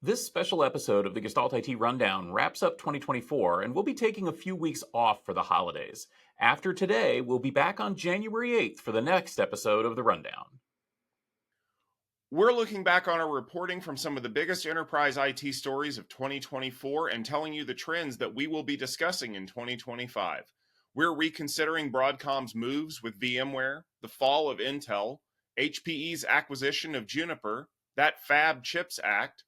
This special episode of the Gestalt IT Rundown wraps up 2024, and we'll be taking a few weeks off for the holidays. After today, we'll be back on January 8th for the next episode of the Rundown. We're looking back on our reporting from some of the biggest enterprise IT stories of 2024 and telling you the trends that we will be discussing in 2025. We're reconsidering Broadcom's moves with VMware, the fall of Intel, HPE's acquisition of Juniper, that Fab Chips Act,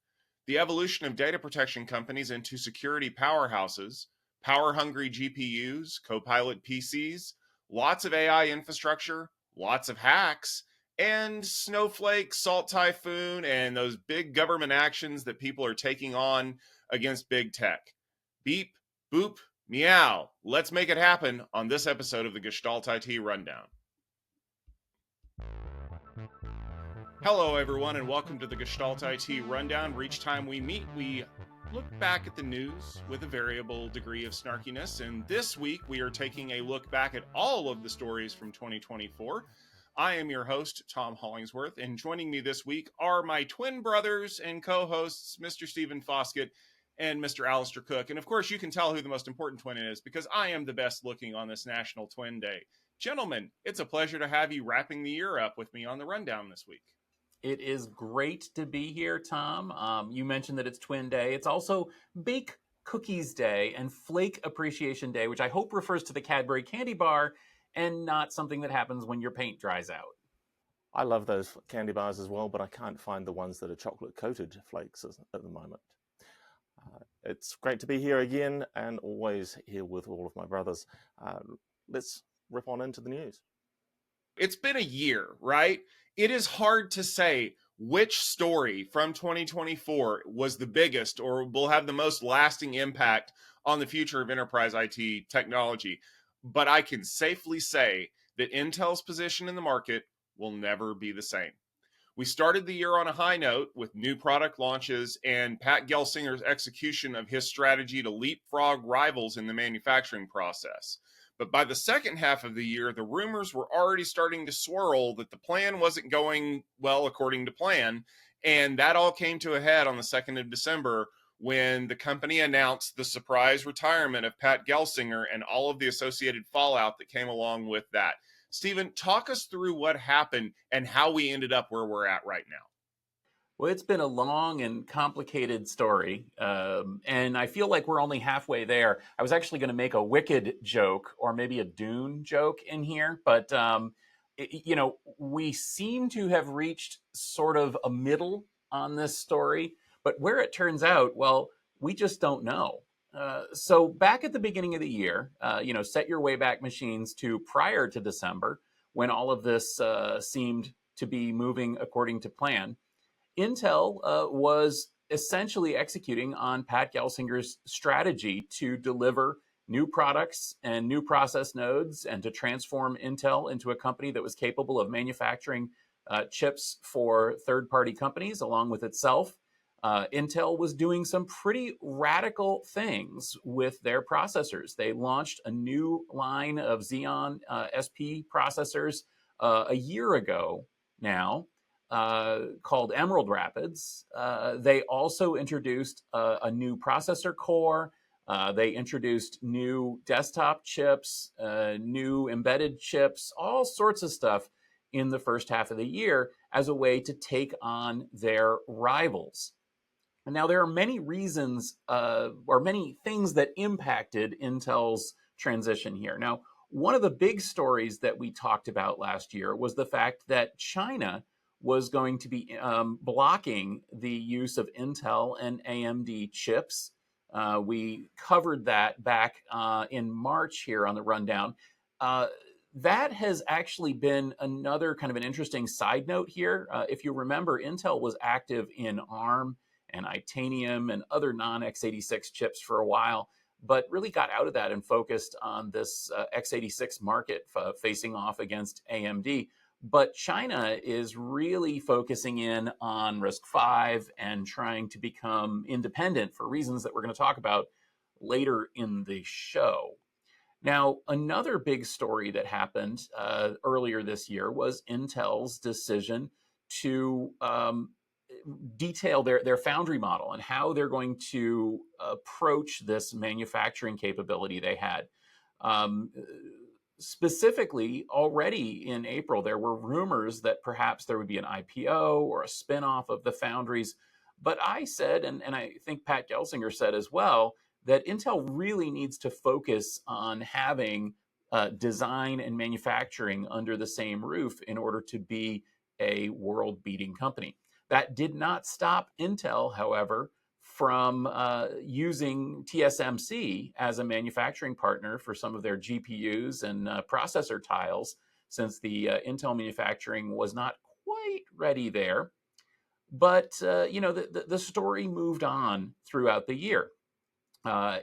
the evolution of data protection companies into security powerhouses, power-hungry GPUs, Copilot PCs, lots of AI infrastructure, lots of hacks, and Snowflake, Salt Typhoon, and those big government actions that people are taking on against big tech. Beep, boop, meow. Let's make it happen on this episode of the Gestalt IT Rundown. Hello, everyone, and welcome to the Gestalt IT Rundown, where each time we meet, we look back at the news with a variable degree of snarkiness. And this week, we are taking a look back at all of the stories from 2024. I am your host, Tom Hollingsworth, and joining me this week are my twin brothers and co-hosts, Mr. Stephen Foskett and Mr. Alistair Cook. And of course, you can tell who the most important twin is, because I am the best looking on this National Twin Day. Gentlemen, it's a pleasure to have you wrapping the year up with me on the Rundown this week. It is great to be here, Tom. You mentioned that it's Twin Day. It's also Bake Cookies Day and Flake Appreciation Day, which I hope refers to the Cadbury candy bar and not something that happens when your paint dries out. I love those candy bars as well, but I can't find the ones that are chocolate-coated flakes at the moment. It's great to be here again, and always here with all of my brothers. Let's rip on into the news. It's been a year, right? It is hard to say which story from 2024 was the biggest or will have the most lasting impact on the future of enterprise IT technology. But I can safely say that Intel's position in the market will never be the same. We started the year on a high note with new product launches and Pat Gelsinger's execution of his strategy to leapfrog rivals in the manufacturing process. But by the second half of the year, the rumors were already starting to swirl that the plan wasn't going well according to plan. And that all came to a head on the 2nd of December when the company announced the surprise retirement of Pat Gelsinger and all of the associated fallout that came along with that. Stephen, talk us through what happened and how we ended up where we're at right now. Well, it's been a long and complicated story, and I feel like we're only halfway there. I was actually going to make a Wicked joke or maybe a Dune joke in here, but we seem to have reached sort of a middle on this story, but where it turns out, well, we just don't know. So back at the beginning of the year, set your Wayback Machines to prior to December, when all of this seemed to be moving according to plan. Intel was essentially executing on Pat Gelsinger's strategy to deliver new products and new process nodes and to transform Intel into a company that was capable of manufacturing chips for third-party companies along with itself. Intel was doing some pretty radical things with their processors. They launched a new line of Xeon SP processors a year ago now, called Emerald Rapids. They also introduced a new processor core. They introduced new desktop chips, new embedded chips, all sorts of stuff in the first half of the year as a way to take on their rivals. And now there are many reasons or many things that impacted Intel's transition here. Now, one of the big stories that we talked about last year was the fact that China was going to be blocking the use of Intel and AMD chips. We covered that back in March here on the Rundown. That has actually been another kind of an interesting side note here. If you remember, Intel was active in ARM and Itanium and other non-x86 chips for a while, but really got out of that and focused on this x86 market facing off against AMD. But China is really focusing in on RISC-V and trying to become independent for reasons that we're going to talk about later in the show. Now, another big story that happened earlier this year was Intel's decision to detail their foundry model and how they're going to approach this manufacturing capability they had. Um, Specifically, already in April, there were rumors that perhaps there would be an IPO or a spinoff of the foundries. But I said, and I think Pat Gelsinger said as well, that Intel really needs to focus on having design and manufacturing under the same roof in order to be a world-beating company. That did not stop Intel, however, from using TSMC as a manufacturing partner for some of their GPUs and processor tiles, since the Intel manufacturing was not quite ready there. But the story moved on throughout the year.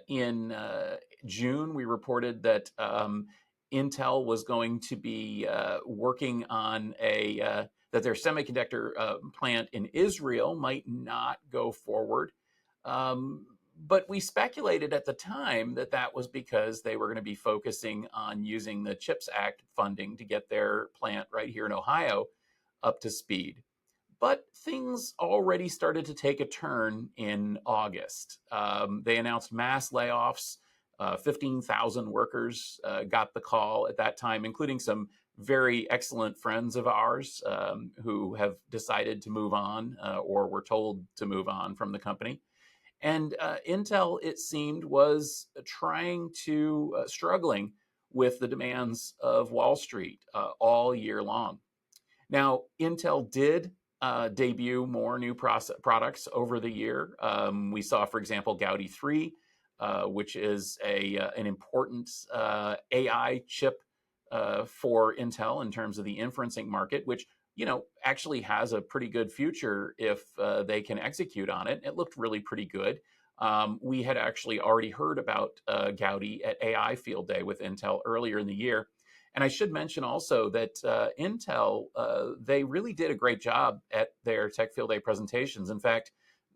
In June, we reported that Intel was going to be working on that their semiconductor plant in Israel might not go forward. But we speculated at the time that that was because they were going to be focusing on using the CHIPS Act funding to get their plant right here in Ohio up to speed. But things already started to take a turn in August. They announced mass layoffs. 15,000 workers got the call at that time, including some very excellent friends of ours who have decided to move on or were told to move on from the company. And Intel, it seemed, was struggling with the demands of Wall Street all year long. Now, Intel did debut more new products over the year. We saw, for example, Gaudi 3, which is an important AI chip for Intel in terms of the inferencing market, which actually has a pretty good future if they can execute on it. It looked really pretty good. We had actually already heard about Gaudi at AI Field Day with Intel earlier in the year. And I should mention also that Intel, they really did a great job at their Tech Field Day presentations. In fact,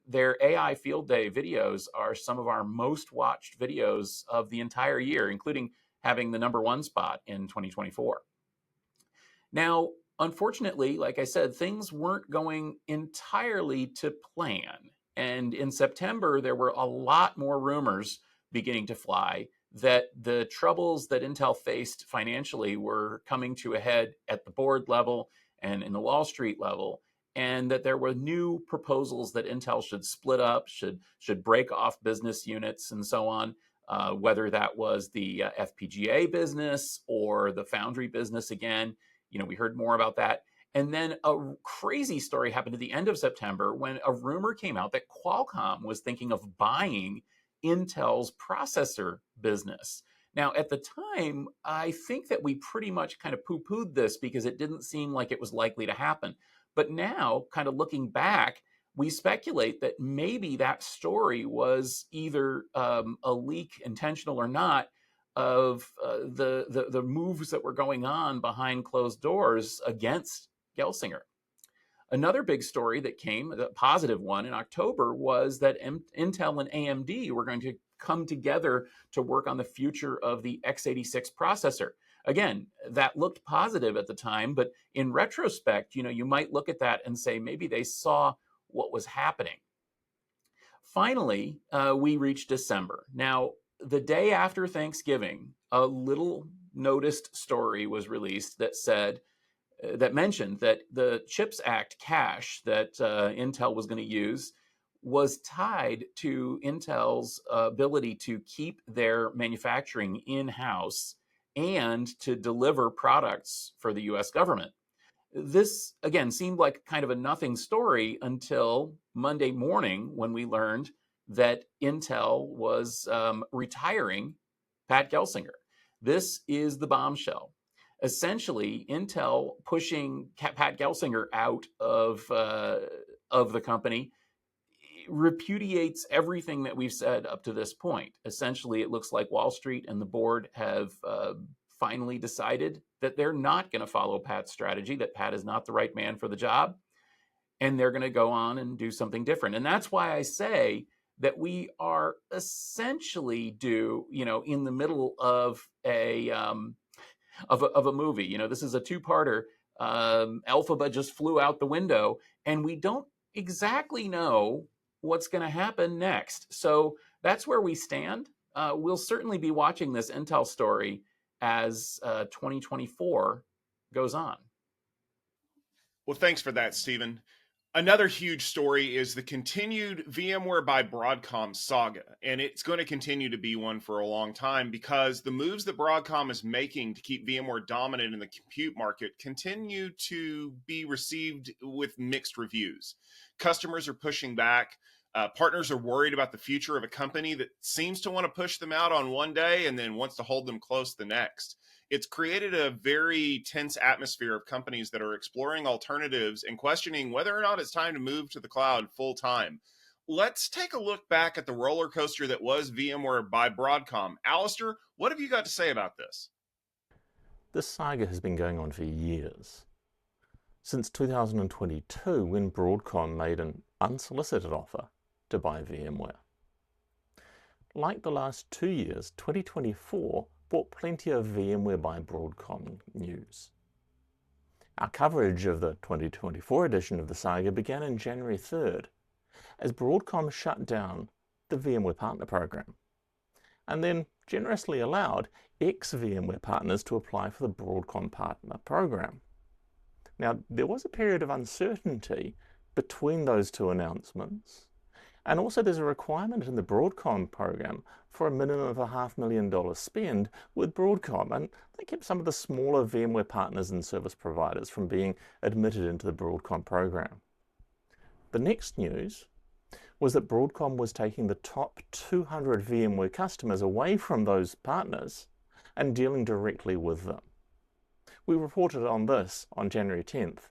their AI Field Day videos are some of our most watched videos of the entire year, including having the #1 spot in 2024. Now, unfortunately, like I said, things weren't going entirely to plan. And in September, there were a lot more rumors beginning to fly that the troubles that Intel faced financially were coming to a head at the board level and in the Wall Street level, and that there were new proposals that Intel should split up, should break off business units and so on, whether that was the FPGA business or the foundry business again. We heard more about that. And then a crazy story happened at the end of September when a rumor came out that Qualcomm was thinking of buying Intel's processor business. Now, at the time, I think that we pretty much kind of poo-pooed this because it didn't seem like it was likely to happen. But now, kind of looking back, we speculate that maybe that story was either a leak, intentional or not, of the moves that were going on behind closed doors against Gelsinger. Another big story that came, the positive one in October, was that Intel and AMD were going to come together to work on the future of the x86 processor. Again, that looked positive at the time, but in retrospect, you might look at that and say maybe they saw what was happening. Finally, we reached December. Now, the day after Thanksgiving, a little noticed story was released that mentioned that the CHIPS Act cash that Intel was going to use was tied to Intel's ability to keep their manufacturing in-house and to deliver products for the US government. This, again, seemed like kind of a nothing story until Monday morning when we learned that Intel was retiring Pat Gelsinger. This is the bombshell. Essentially, Intel pushing Pat Gelsinger out of the company repudiates everything that we've said up to this point. Essentially, it looks like Wall Street and the board have finally decided that they're not going to follow Pat's strategy, that Pat is not the right man for the job, and they're going to go on and do something different. And that's why I say that we are essentially in the middle of a movie. This is a two-parter. Alphaba just flew out the window, and we don't exactly know what's going to happen next. So that's where we stand. We'll certainly be watching this Intel story as 2024 goes on. Well, thanks for that, Stephen. Another huge story is the continued VMware by Broadcom saga, and it's going to continue to be one for a long time because the moves that Broadcom is making to keep VMware dominant in the compute market continue to be received with mixed reviews. Customers are pushing back. Partners are worried about the future of a company that seems to want to push them out on one day and then wants to hold them close the next. It's created a very tense atmosphere of companies that are exploring alternatives and questioning whether or not it's time to move to the cloud full time. Let's take a look back at the roller coaster that was VMware by Broadcom. Alistair, what have you got to say about this? This saga has been going on for years. Since 2022, when Broadcom made an unsolicited offer to buy VMware. Like the last 2 years, 2024 brought plenty of VMware by Broadcom news. Our coverage of the 2024 edition of the saga began on January 3rd, as Broadcom shut down the VMware Partner Program, and then generously allowed ex-VMware partners to apply for the Broadcom Partner Program. Now, there was a period of uncertainty between those two announcements, and also there's a requirement in the Broadcom program for a minimum of a $500,000 spend with Broadcom, and they kept some of the smaller VMware partners and service providers from being admitted into the Broadcom program. The next news was that Broadcom was taking the top 200 VMware customers away from those partners and dealing directly with them. We reported on this on January 10th.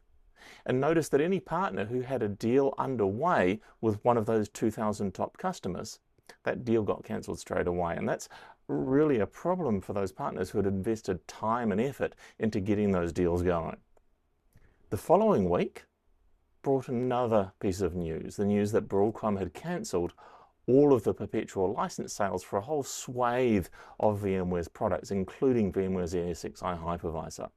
And notice that any partner who had a deal underway with one of those 2,000 top customers, that deal got cancelled straight away. And that's really a problem for those partners who had invested time and effort into getting those deals going. The following week brought another piece of news, the news that Broadcom had cancelled all of the perpetual license sales for a whole swathe of VMware's products, including VMware's ESXi hypervisor.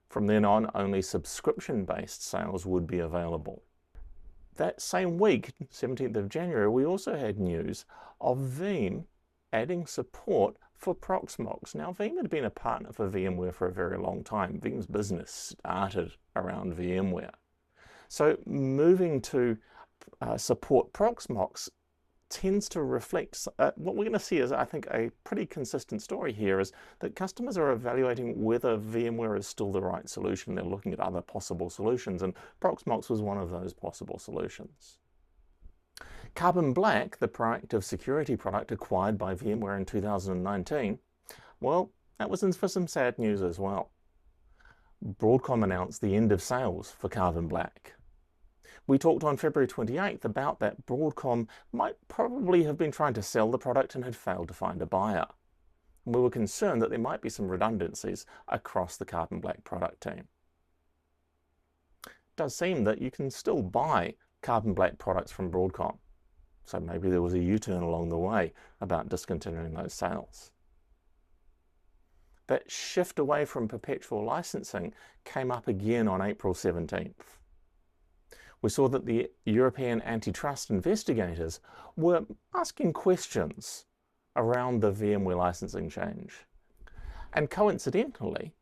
From then on, only subscription-based sales would be available. That same week, 17th of January, we also had news of Veeam adding support for Proxmox. Now, Veeam had been a partner for VMware for a very long time. Veeam's business started around VMware. So moving to support Proxmox tends to reflect what we're going to see is, I think, a pretty consistent story here is that customers are evaluating whether VMware is still the right solution. They're looking at other possible solutions, and Proxmox was one of those possible solutions. Carbon Black, the proactive security product acquired by VMware in 2019, well, that was in for some sad news as well. Broadcom announced the end of sales for Carbon Black. We talked on February 28th about that Broadcom might probably have been trying to sell the product and had failed to find a buyer. And we were concerned that there might be some redundancies across the Carbon Black product team. It does seem that you can still buy Carbon Black products from Broadcom, so maybe there was a U-turn along the way about discontinuing those sales. That shift away from perpetual licensing came up again on April 17th. We saw that the European antitrust investigators were asking questions around the VMware licensing change. And coincidentally,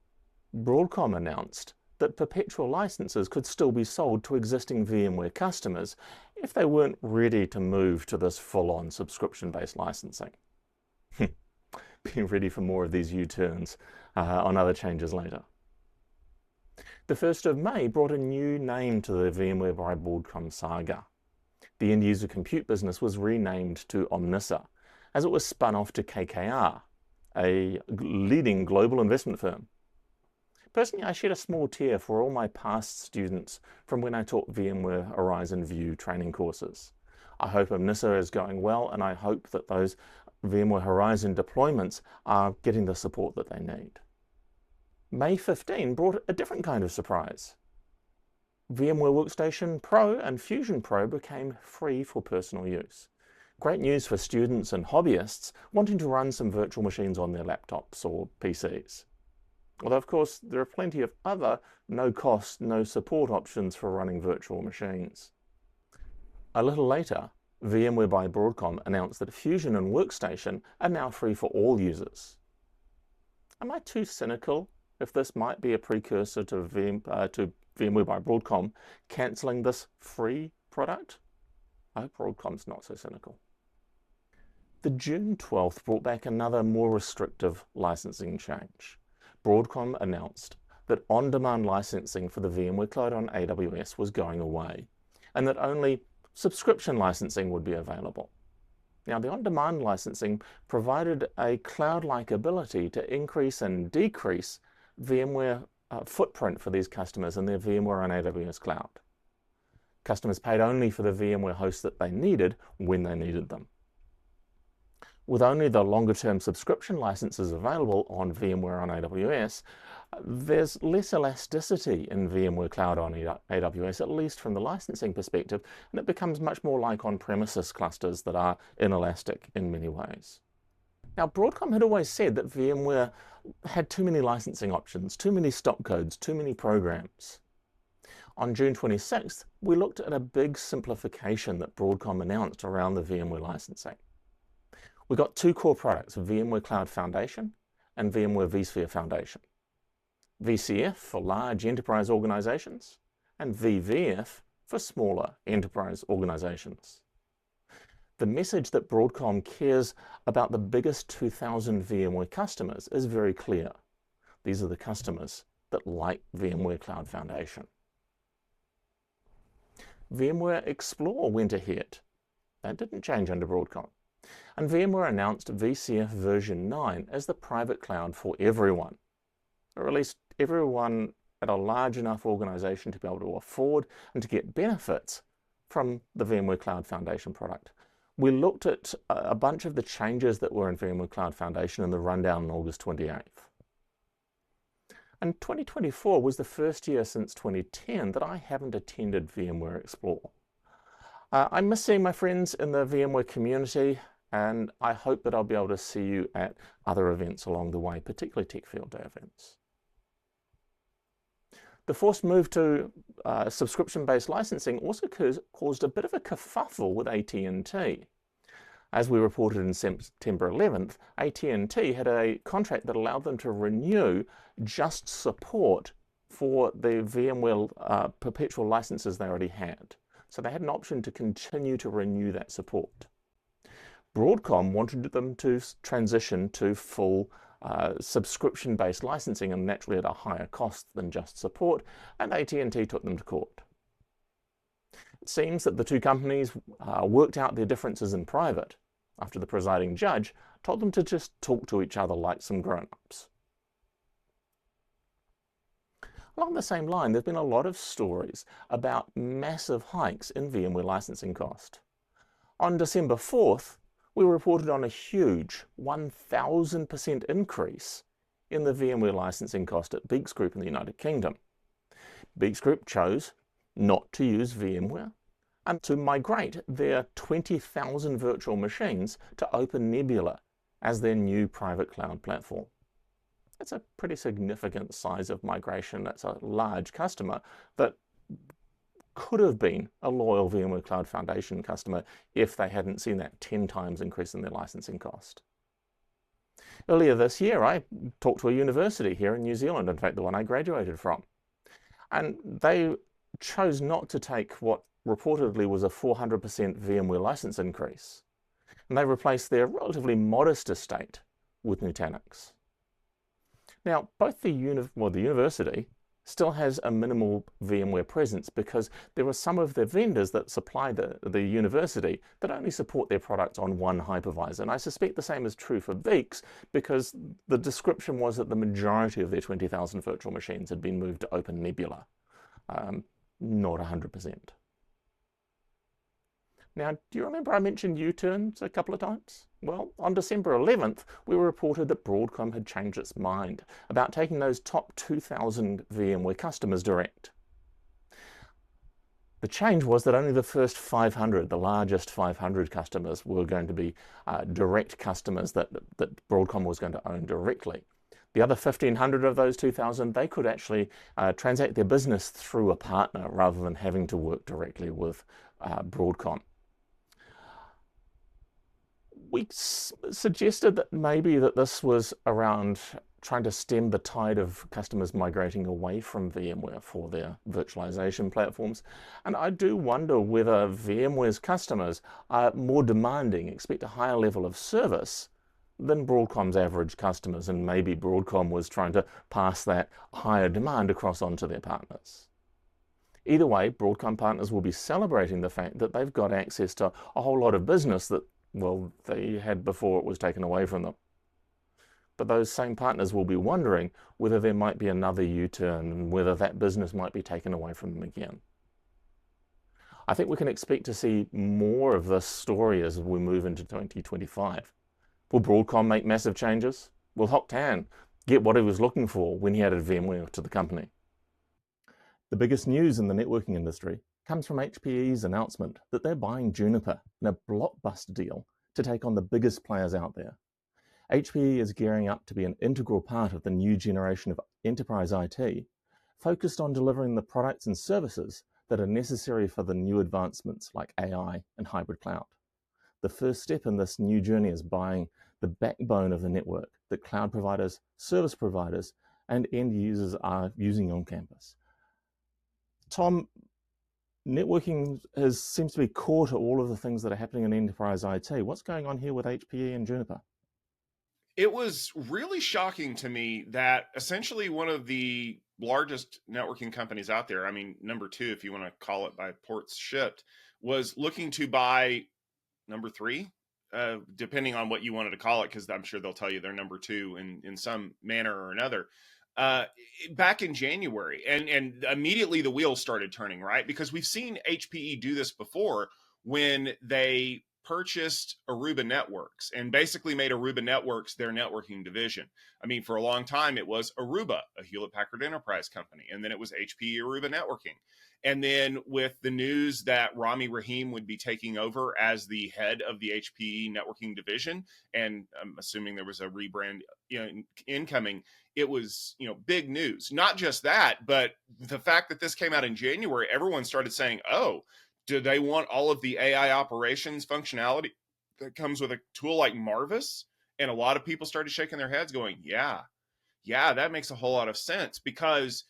Broadcom announced that perpetual licenses could still be sold to existing VMware customers if they weren't ready to move to this full-on subscription-based licensing. Be ready for more of these U-turns on other changes later. The 1st of May brought a new name to the VMware by Broadcom saga. The end-user compute business was renamed to Omnissa, as it was spun off to KKR, a leading global investment firm. Personally, I shed a small tear for all my past students from when I taught VMware Horizon View training courses. I hope Omnissa is going well, and I hope that those VMware Horizon deployments are getting the support that they need. May 15 brought a different kind of surprise. VMware Workstation Pro and Fusion Pro became free for personal use. Great news for students and hobbyists wanting to run some virtual machines on their laptops or PCs. Although, of course, there are plenty of other no-cost, no-support options for running virtual machines. A little later, VMware by Broadcom announced that Fusion and Workstation are now free for all users. Am I too cynical if this might be a precursor to VMware by Broadcom cancelling this free product? I hope Broadcom's not so cynical. The June 12th brought back another more restrictive licensing change. Broadcom announced that on-demand licensing for the VMware Cloud on AWS was going away, and that only subscription licensing would be available. Now, the on-demand licensing provided a cloud-like ability to increase and decrease VMware footprint for these customers in their VMware on AWS Cloud. Customers paid only for the VMware hosts that they needed when they needed them. With only the longer-term subscription licenses available on VMware on AWS, there's less elasticity in VMware Cloud on AWS, at least from the licensing perspective, and it becomes much more like on-premises clusters that are inelastic in many ways. Now, Broadcom had always said that VMware had too many licensing options, too many stop codes, too many programs. On June 26th, we looked at a big simplification that Broadcom announced around the VMware licensing. We got two core products, VMware Cloud Foundation and VMware vSphere Foundation. VCF for large enterprise organizations and VVF for smaller enterprise organizations. The message that Broadcom cares about the biggest 2,000 VMware customers is very clear. These are the customers that like VMware Cloud Foundation. VMware Explore went ahead. That didn't change under Broadcom. And VMware announced VCF version 9 as the private cloud for everyone, or at least everyone at a large enough organization to be able to afford and to get benefits from the VMware Cloud Foundation product. We looked at a bunch of the changes that were in VMware Cloud Foundation in the rundown on August 28th. And 2024 was the first year since 2010 that I haven't attended VMware Explore. I miss seeing my friends in the VMware community, and I hope that I'll be able to see you at other events along the way, particularly Tech Field Day events. The forced move to subscription-based licensing also caused a bit of a kerfuffle with AT&T. As we reported in September 11th, AT&T had a contract that allowed them to renew just support for the VMware perpetual licenses they already had. So they had an option to continue to renew that support. Broadcom wanted them to transition to full subscription-based licensing, and naturally at a higher cost than just support, and AT&T took them to court. It seems that the two companies worked out their differences in private after the presiding judge told them to just talk to each other like some grown-ups. Along the same line, there have been a lot of stories about massive hikes in VMware licensing cost. On December 4th, we reported on a huge 1,000% increase in the VMware licensing cost at Beeks Group in the United Kingdom. Beeks Group chose not to use VMware and to migrate their 20,000 virtual machines to OpenNebula as their new private cloud platform. That's a pretty significant size of migration. That's a large customer that could have been a loyal VMware Cloud Foundation customer if they hadn't seen that 10 times increase in their licensing cost. Earlier this year, I talked to a university here in New Zealand, in fact, the one I graduated from. And they chose not to take what reportedly was a 400% VMware license increase. And they replaced their relatively modest estate with Nutanix. Now, both the university still has a minimal VMware presence because there are some of the vendors that supply the university that only support their products on one hypervisor. And I suspect the same is true for Beeks because the description was that the majority of their 20,000 virtual machines had been moved to OpenNebula, not 100%. Now, do you remember I mentioned U-turns a couple of times? Well, on December 11th, we reported that Broadcom had changed its mind about taking those top 2,000 VMware customers direct. The change was that only the first 500, the largest 500 customers, were going to be direct customers that Broadcom was going to own directly. The other 1,500 of those 2,000, they could actually transact their business through a partner rather than having to work directly with Broadcom. We suggested that maybe that this was around trying to stem the tide of customers migrating away from VMware for their virtualization platforms. And I do wonder whether VMware's customers are more demanding, expect a higher level of service than Broadcom's average customers, and maybe Broadcom was trying to pass that higher demand across onto their partners. Either way, Broadcom partners will be celebrating the fact that they've got access to a whole lot of business that, well, they had before it was taken away from them. But those same partners will be wondering whether there might be another U-turn and whether that business might be taken away from them again. I think we can expect to see more of this story as we move into 2025. Will Broadcom make massive changes? Will Hock Tan get what he was looking for when he added VMware to the company? The biggest news in the networking industry comes from HPE's announcement that they're buying Juniper in a blockbuster deal to take on the biggest players out there. HPE is gearing up to be an integral part of the new generation of enterprise IT, focused on delivering the products and services that are necessary for the new advancements like AI and hybrid cloud. The first step in this new journey is buying the backbone of the network that cloud providers, service providers, and end users are using on campus. Tom, networking seems to be core to all of the things that are happening in enterprise IT. What's going on here with HPE and Juniper? It was really shocking to me that essentially one of the largest networking companies out there, I mean, number 2, if you want to call it by ports shipped, was looking to buy number 3, depending on what you wanted to call it, because I'm sure they'll tell you they're number 2 in some manner or another, back in January. And immediately the wheels started turning, right? Because we've seen HPE do this before when they purchased Aruba Networks and basically made Aruba Networks their networking division. I mean, for a long time, it was Aruba, a Hewlett-Packard Enterprise company, and then it was HPE Aruba Networking. And then with the news that Rami Rahim would be taking over as the head of the HPE networking division, and I'm assuming there was a rebrand incoming, it was, big news. Not just that, but the fact that this came out in January, everyone started saying, oh, do they want all of the AI operations functionality that comes with a tool like Marvis? And a lot of people started shaking their heads going, yeah, that makes a whole lot of sense, because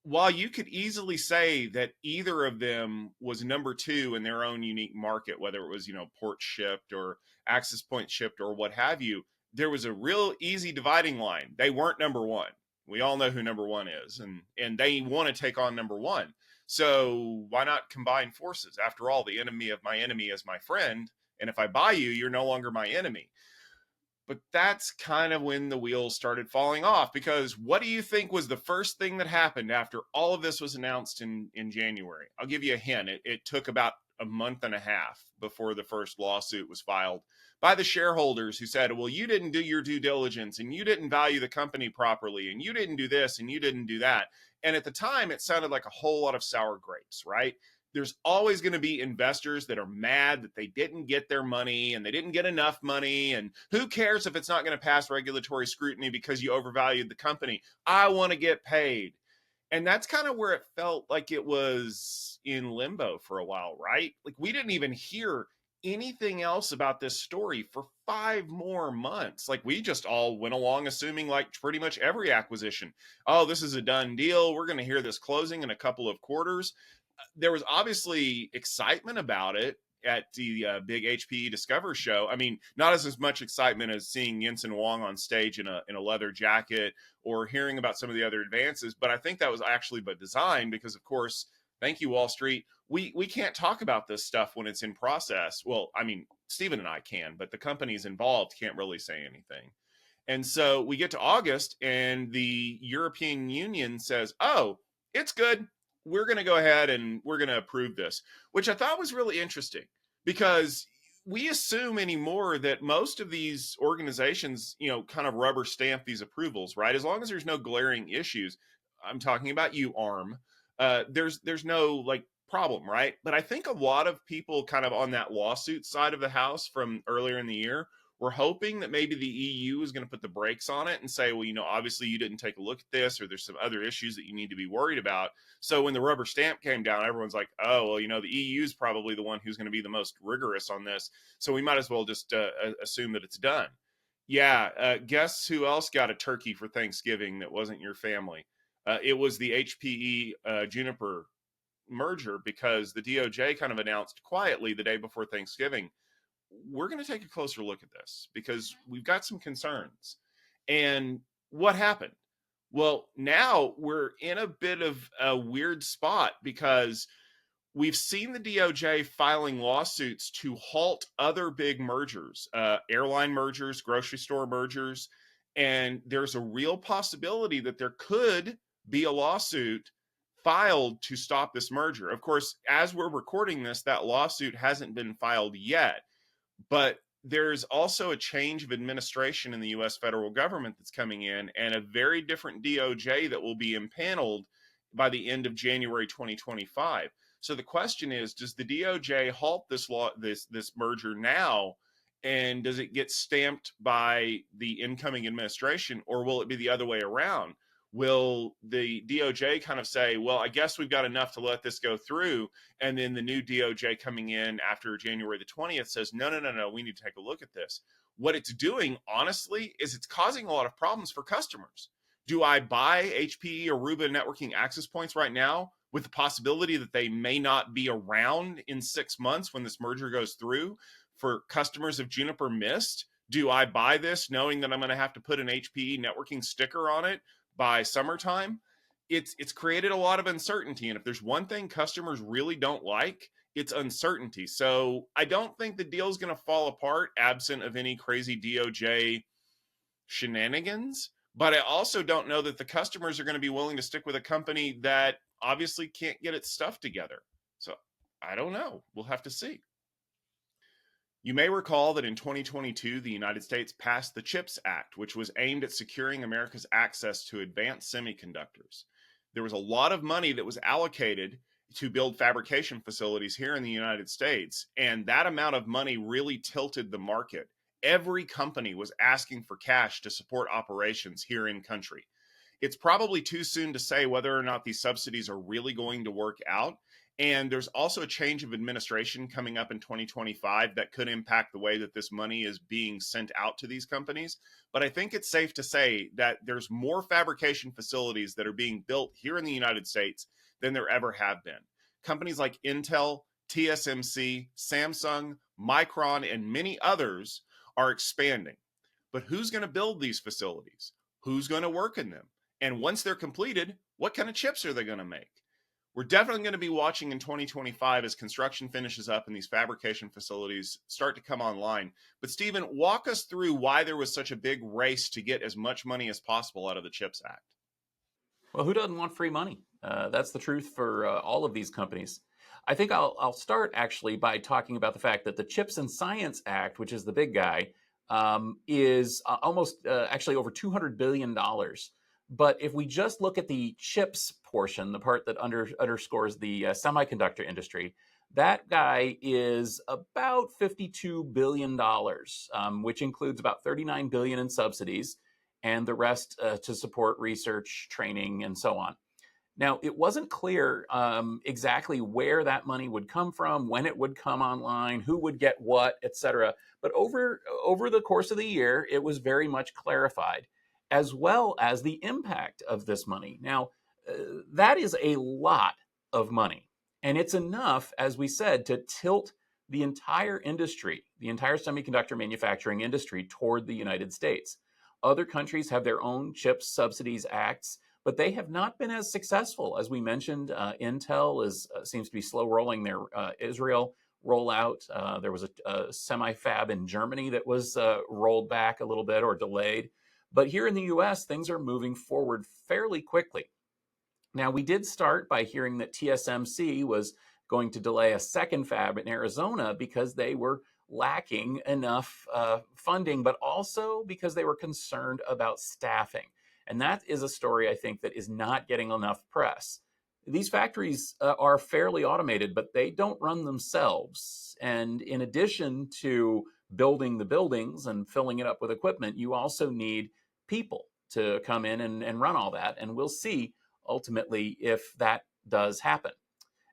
while you could easily say that either of them was number 2 in their own unique market, whether it was, port shipped or access point shipped or what have you, there was a real easy dividing line. They weren't number 1. We all know who number 1 is, and they want to take on number 1. So why not combine forces? After all, the enemy of my enemy is my friend. And if I buy you, you're no longer my enemy. But that's kind of when the wheels started falling off, because what do you think was the first thing that happened after all of this was announced in January? I'll give you a hint. It took about a month and a half before the first lawsuit was filed by the shareholders who said, well, you didn't do your due diligence and you didn't value the company properly and you didn't do this and you didn't do that. And at the time, it sounded like a whole lot of sour grapes, right? There's always going to be investors that are mad that they didn't get their money and they didn't get enough money. And who cares if it's not going to pass regulatory scrutiny because you overvalued the company? I want to get paid. And that's kind of where it felt like it was in limbo for a while, right? Like we didn't even hear anything else about this story for 5 more months. Like we just all went along assuming, like pretty much every acquisition, oh, this is a done deal. We're going to hear this closing in a couple of quarters. There was obviously excitement about it at the big HPE Discover show. I mean, not as much excitement as seeing Jensen Huang on stage in a leather jacket or hearing about some of the other advances. But I think that was actually by design, because of course, thank you, Wall Street. We can't talk about this stuff when it's in process. Well, I mean, Stephen and I can, but the companies involved can't really say anything. And so we get to August and the European Union says, oh, it's good. We're going to go ahead and we're going to approve this, which I thought was really interesting, because we assume anymore that most of these organizations, kind of rubber stamp these approvals, right? As long as there's no glaring issues. I'm talking about you, ARM. There's no like problem, right? But I think a lot of people kind of on that lawsuit side of the house from earlier in the year We're hoping that maybe the EU is going to put the brakes on it and say, well, obviously you didn't take a look at this, or there's some other issues that you need to be worried about. So when the rubber stamp came down, everyone's like, oh, well, the EU is probably the one who's going to be the most rigorous on this. So we might as well just assume that it's done. Yeah. Guess who else got a turkey for Thanksgiving that wasn't your family? It was the HPE Juniper merger, because the DOJ kind of announced quietly the day before Thanksgiving, we're going to take a closer look at this because we've got some concerns. And what happened? Well, now we're in a bit of a weird spot because we've seen the DOJ filing lawsuits to halt other big mergers, airline mergers, grocery store mergers. And there's a real possibility that there could be a lawsuit filed to stop this merger. Of course, as we're recording this, that lawsuit hasn't been filed yet. But there's also a change of administration in the U.S. federal government that's coming in, and a very different DOJ that will be impaneled by the end of January 2025. So the question is, does the DOJ halt this merger now, and does it get stamped by the incoming administration, or will it be the other way around? Will the DOJ kind of say, well, I guess we've got enough to let this go through, and then the new DOJ coming in after January the 20th says, no, we need to take a look at this. What it's doing, honestly, is it's causing a lot of problems for customers. Do I buy HPE Aruba networking access points right now with the possibility that they may not be around in 6 months when this merger goes through? For customers of Juniper Mist, do I buy this knowing that I'm going to have to put an HPE networking sticker on it by summertime? It's created a lot of uncertainty. And if there's one thing customers really don't like, it's uncertainty. So I don't think the deal is going to fall apart absent of any crazy DOJ shenanigans. But I also don't know that the customers are going to be willing to stick with a company that obviously can't get its stuff together. So I don't know. We'll have to see. You may recall that in 2022, the United States passed the CHIPS Act, which was aimed at securing America's access to advanced semiconductors. There was a lot of money that was allocated to build fabrication facilities here in the United States, and that amount of money really tilted the market. Every company was asking for cash to support operations here in country. It's probably too soon to say whether or not these subsidies are really going to work out. And there's also a change of administration coming up in 2025 that could impact the way that this money is being sent out to these companies. But I think it's safe to say that there's more fabrication facilities that are being built here in the United States than there ever have been. Companies like Intel, TSMC, Samsung, Micron, and many others are expanding. But who's going to build these facilities? Who's going to work in them? And once they're completed, what kind of chips are they going to make? We're definitely going to be watching in 2025 as construction finishes up and these fabrication facilities start to come online. But Stephen, walk us through why there was such a big race to get as much money as possible out of the CHIPS Act. Well, who doesn't want free money? That's the truth for all of these companies. I think I'll start actually by talking about the fact that the CHIPS and Science Act, which is the big guy, is almost actually over $200 billion. But if we just look at the chips portion, the part that underscores the semiconductor industry, that guy is about $52 billion, which includes about $39 billion in subsidies and the rest to support research, training, and so on. Now, it wasn't clear exactly where that money would come from, when it would come online, who would get what, et cetera. But over the course of the year, it was very much clarified, as well as the impact of this money. Now, that is a lot of money. And it's enough, as we said, to tilt the entire industry, the entire semiconductor manufacturing industry toward the United States. Other countries have their own CHIPS subsidies acts, but they have not been as successful. As we mentioned, Intel seems to be slow rolling their Israel rollout. There was a semi-fab in Germany that was rolled back a little bit or delayed. But here in the US, things are moving forward fairly quickly. Now, we did start by hearing that TSMC was going to delay a second fab in Arizona because they were lacking enough funding, but also because they were concerned about staffing. And that is a story, I think, that is not getting enough press. These factories are fairly automated, but they don't run themselves. And in addition to building the buildings and filling it up with equipment, you also need people to come in and run all that. And we'll see ultimately if that does happen.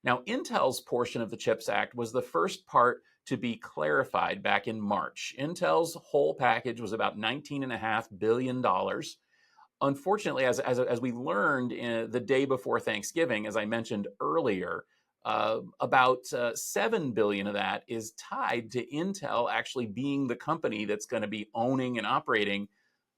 Now, Intel's portion of the CHIPS Act was the first part to be clarified back in March. Intel's whole package was about $19.5 billion. Unfortunately, as we learned the day before Thanksgiving, as I mentioned earlier, about $7 billion of that is tied to Intel actually being the company that's going to be owning and operating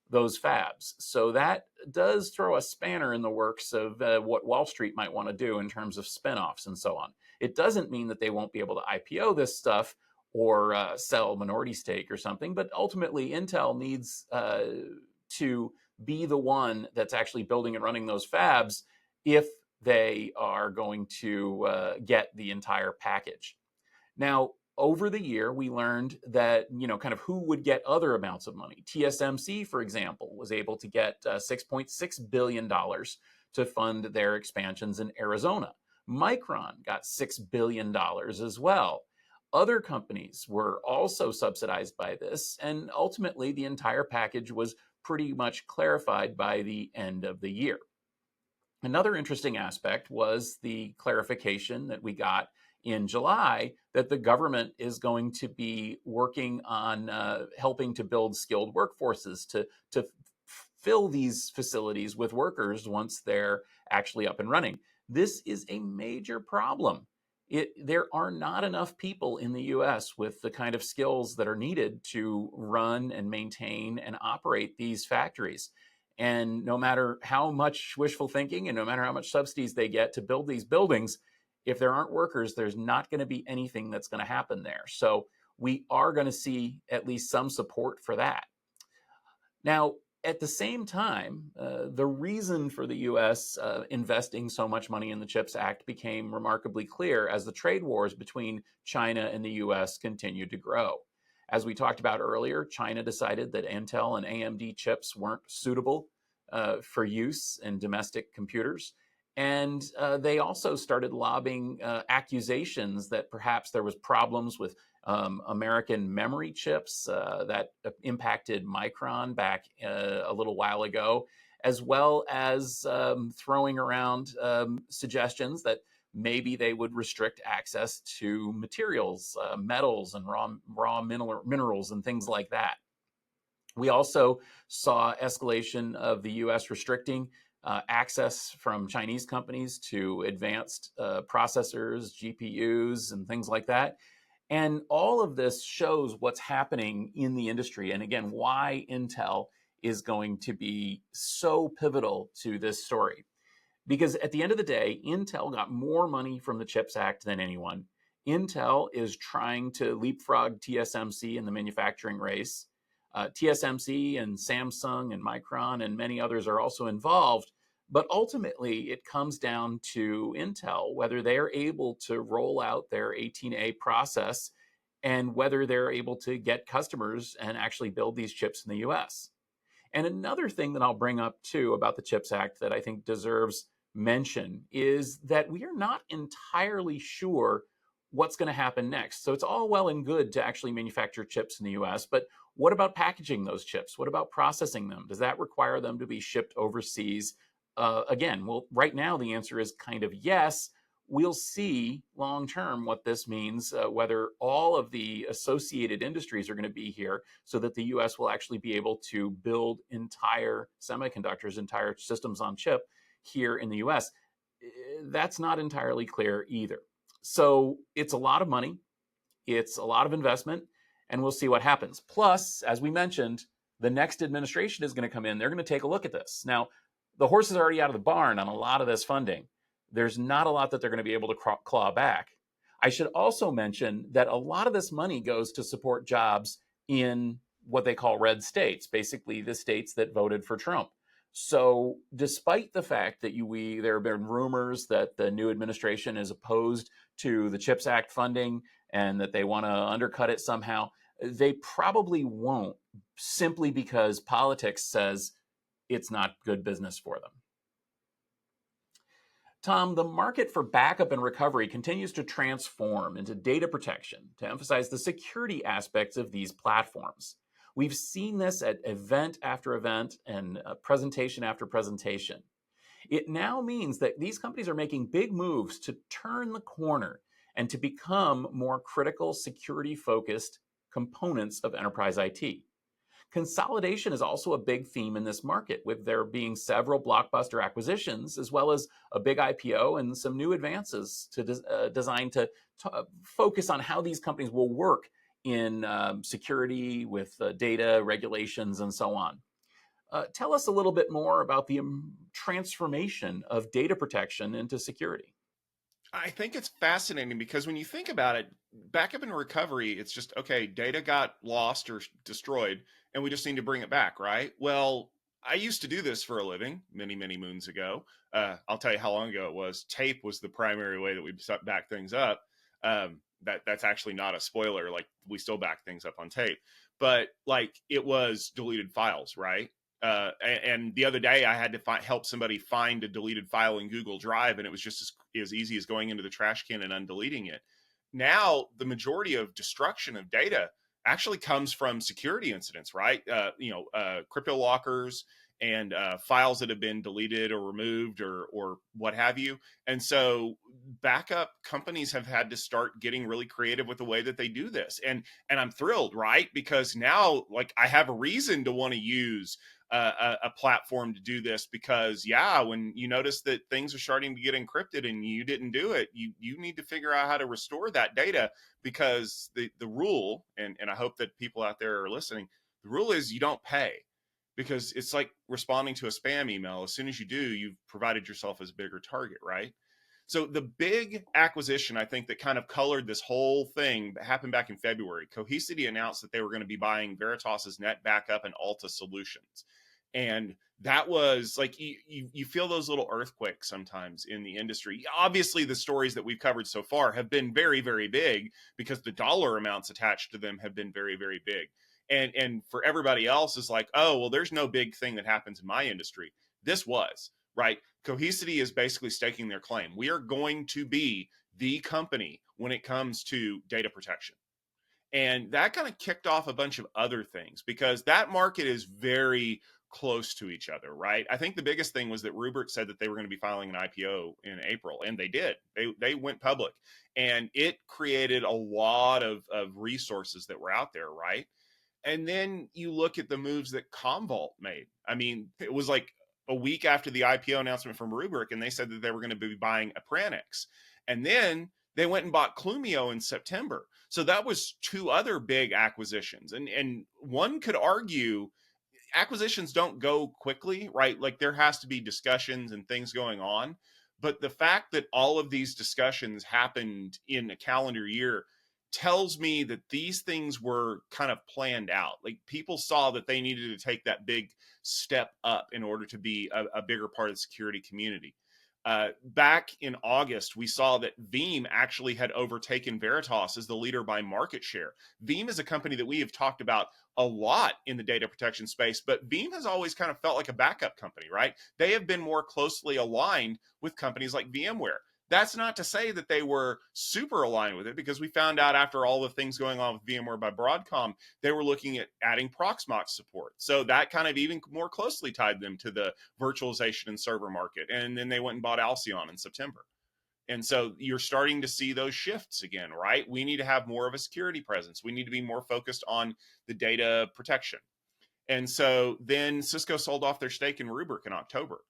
those fabs. So that does throw a spanner in the works of what Wall Street might want to do in terms of spinoffs and so on. It doesn't mean that they won't be able to IPO this stuff or sell minority stake or something, but ultimately Intel needs to be the one that's actually building and running those fabs if they are going to get the entire package. Now, over the year, we learned that, kind of who would get other amounts of money. TSMC, for example, was able to get $6.6 billion to fund their expansions in Arizona. Micron got $6 billion as well. Other companies were also subsidized by this, and ultimately the entire package was pretty much clarified by the end of the year. Another interesting aspect was the clarification that we got in July that the government is going to be working on helping to build skilled workforces to fill these facilities with workers once they're actually up and running. This is a major problem. There are not enough people in the US with the kind of skills that are needed to run and maintain and operate these factories. And no matter how much wishful thinking and no matter how much subsidies they get to build these buildings, if there aren't workers, there's not going to be anything that's going to happen there. So we are going to see at least some support for that. Now, at the same time, the reason for the U.S. Investing so much money in the CHIPS Act became remarkably clear as the trade wars between China and the U.S. continued to grow. As we talked about earlier, China decided that Intel and AMD chips weren't suitable for use in domestic computers. And they also started lobbing accusations that perhaps there was problems with American memory chips that impacted Micron back a little while ago, as well as throwing around suggestions that maybe they would restrict access to materials, metals and raw minerals and things like that. We also saw escalation of the U.S. restricting access from Chinese companies to advanced processors, GPUs, and things like that. And all of this shows what's happening in the industry. And again, why Intel is going to be so pivotal to this story. Because at the end of the day, Intel got more money from the CHIPS Act than anyone. Intel is trying to leapfrog TSMC in the manufacturing race. TSMC and Samsung and Micron and many others are also involved. But ultimately, it comes down to Intel, whether they're able to roll out their 18A process and whether they're able to get customers and actually build these chips in the US. And another thing that I'll bring up too about the CHIPS Act that I think deserves mention is that we are not entirely sure what's going to happen next. So it's all well and good to actually manufacture chips in the US, but what about packaging those chips? What about processing them? Does that require them to be shipped overseas? Again, well, right now the answer is kind of yes. We'll see long term what this means, whether all of the associated industries are going to be here so that the US will actually be able to build entire semiconductors, entire systems on chip here in the US. That's not entirely clear either. So it's a lot of money. It's a lot of investment, and we'll see what happens. Plus, as we mentioned, the next administration is going to come in. They're going to take a look at this. Now, the horse is already out of the barn on a lot of this funding. There's not a lot that they're going to be able to claw back. I should also mention that a lot of this money goes to support jobs in what they call red states, basically the states that voted for Trump. So despite the fact that there have been rumors that the new administration is opposed to the CHIPS Act funding and that they want to undercut it somehow, they probably won't, simply because politics says it's not good business for them. Tom, the market for backup and recovery continues to transform into data protection to emphasize the security aspects of these platforms. We've seen this at event after event and presentation after presentation. It now means that these companies are making big moves to turn the corner and to become more critical security focused components of enterprise IT. Consolidation is also a big theme in this market, with there being several blockbuster acquisitions, as well as a big IPO and some new advances designed to focus on how these companies will work in security with data regulations and so on. Tell us a little bit more about the transformation of data protection into security. I think it's fascinating because when you think about it, backup and recovery, it's just, okay, data got lost or destroyed, and we just need to bring it back, right? Well, I used to do this for a living many, many moons ago. I'll tell you how long ago it was. Tape was the primary way that we back things up. That's actually not a spoiler. Like, we still back things up on tape, but like, it was deleted files, right? And the other day I had to help somebody find a deleted file in Google Drive, and it was just as easy as going into the trash can and undeleting it. Now, the majority of destruction of data actually comes from security incidents, right? Crypto lockers and files that have been deleted or removed or what have you. And so backup companies have had to start getting really creative with the way that they do this. And I'm thrilled, right? Because now, like, I have a reason to want to use a platform to do this, because when you notice that things are starting to get encrypted and you didn't do it, you need to figure out how to restore that data, because the rule, and I hope that people out there are listening, the rule is you don't pay, because it's like responding to a spam email. As soon as you do, you've provided yourself as a bigger target, right? So the big acquisition, I think, that kind of colored this whole thing happened back in February. Cohesity announced that they were going to be buying Veritas's Net Backup and Alta Solutions. And that was like, you feel those little earthquakes sometimes in the industry. Obviously, the stories that we've covered so far have been very, very big, because the dollar amounts attached to them have been very, very big. And for everybody else, is like, oh, well, there's no big thing that happens in my industry. This was, right? Cohesity is basically staking their claim. We are going to be the company when it comes to data protection. And that kind of kicked off a bunch of other things, because that market is very close to each other, right? I think the biggest thing was that Rubrik said that they were going to be filing an IPO in April, and they did. They went public, and it created a lot of resources that were out there, right? And then you look at the moves that Commvault made. I mean, it was like a week after the IPO announcement from Rubrik, and they said that they were going to be buying Appranix. And then they went and bought Clumio in September. So that was two other big acquisitions. And one could argue acquisitions don't go quickly, right? Like, there has to be discussions and things going on. But the fact that all of these discussions happened in a calendar year tells me that these things were kind of planned out. Like, people saw that they needed to take that big step up in order to be a bigger part of the security community. Back in August, we saw that Veeam actually had overtaken Veritas as the leader by market share. Veeam is a company that we have talked about a lot in the data protection space, but Veeam has always kind of felt like a backup company, right? They have been more closely aligned with companies like VMware. That's not to say that they were super aligned with it, because we found out after all the things going on with VMware by Broadcom, they were looking at adding Proxmox support. So that kind of even more closely tied them to the virtualization and server market. And then they went and bought Alcyon in September. And so you're starting to see those shifts again, right? We need to have more of a security presence. We need to be more focused on the data protection. And so then Cisco sold off their stake in Rubrik in October.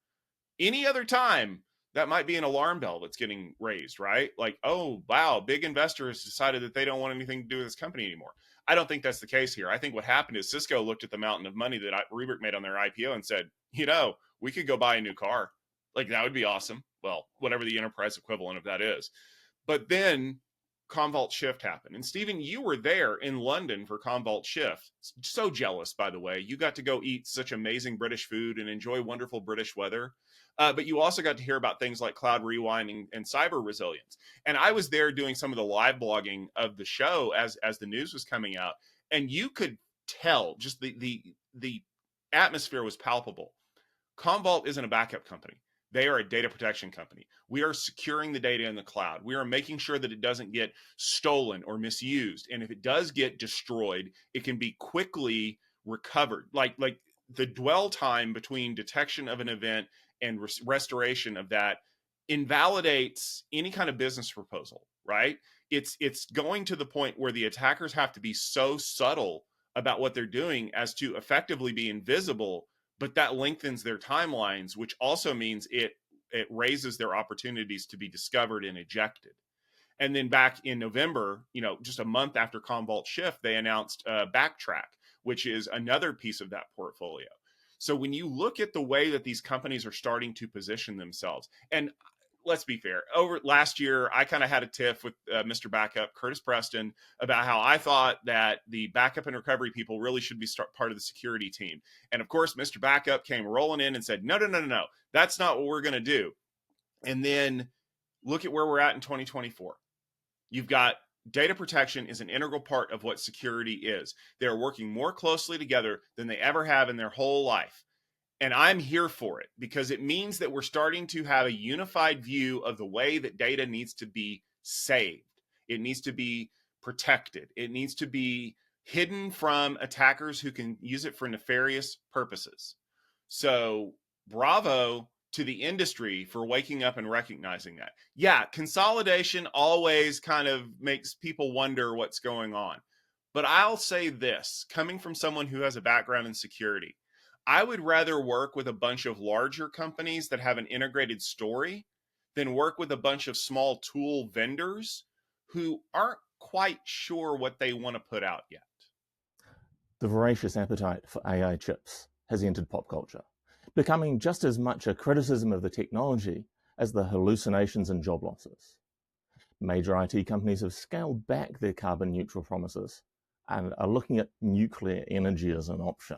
Any other time, that might be an alarm bell that's getting raised, right? Like, oh, wow, big investor has decided that they don't want anything to do with this company anymore. I don't think that's the case here. I think what happened is Cisco looked at the mountain of money that Rubrik made on their IPO and said, we could go buy a new car. Like, that would be awesome. Well, whatever the enterprise equivalent of that is. But then Commvault Shift happened. And Stephen, you were there in London for Commvault Shift. So jealous, by the way. You got to go eat such amazing British food and enjoy wonderful British weather. But you also got to hear about things like Cloud Rewind and cyber resilience. And I was there doing some of the live blogging of the show as the news was coming out. And you could tell just the atmosphere was palpable. Commvault isn't a backup company. They are a data protection company. We are securing the data in the cloud. We are making sure that it doesn't get stolen or misused. And if it does get destroyed, it can be quickly recovered. Like the dwell time between detection of an event and restoration of that invalidates any kind of business proposal, right? It's going to the point where the attackers have to be so subtle about what they're doing as to effectively be invisible, but that lengthens their timelines, which also means it raises their opportunities to be discovered and ejected. And then back in November, just a month after Commvault Shift, they announced Backtrack, which is another piece of that portfolio. So when you look at the way that these companies are starting to position themselves, and let's be fair, over last year, I kind of had a tiff with Mr. Backup, Curtis Preston, about how I thought that the backup and recovery people really should be part of the security team. And of course, Mr. Backup came rolling in and said, no, that's not what we're going to do. And then look at where we're at in 2024. You've got data protection is an integral part of what security is. They're working more closely together than they ever have in their whole life. And I'm here for it because it means that we're starting to have a unified view of the way that data needs to be saved. It needs to be protected. It needs to be hidden from attackers who can use it for nefarious purposes. So bravo to the industry for waking up and recognizing that. Yeah, consolidation always kind of makes people wonder what's going on. But I'll say this, coming from someone who has a background in security, I would rather work with a bunch of larger companies that have an integrated story than work with a bunch of small tool vendors who aren't quite sure what they want to put out yet. The voracious appetite for AI chips has entered pop culture, becoming just as much a criticism of the technology as the hallucinations and job losses. Major IT companies have scaled back their carbon neutral promises and are looking at nuclear energy as an option.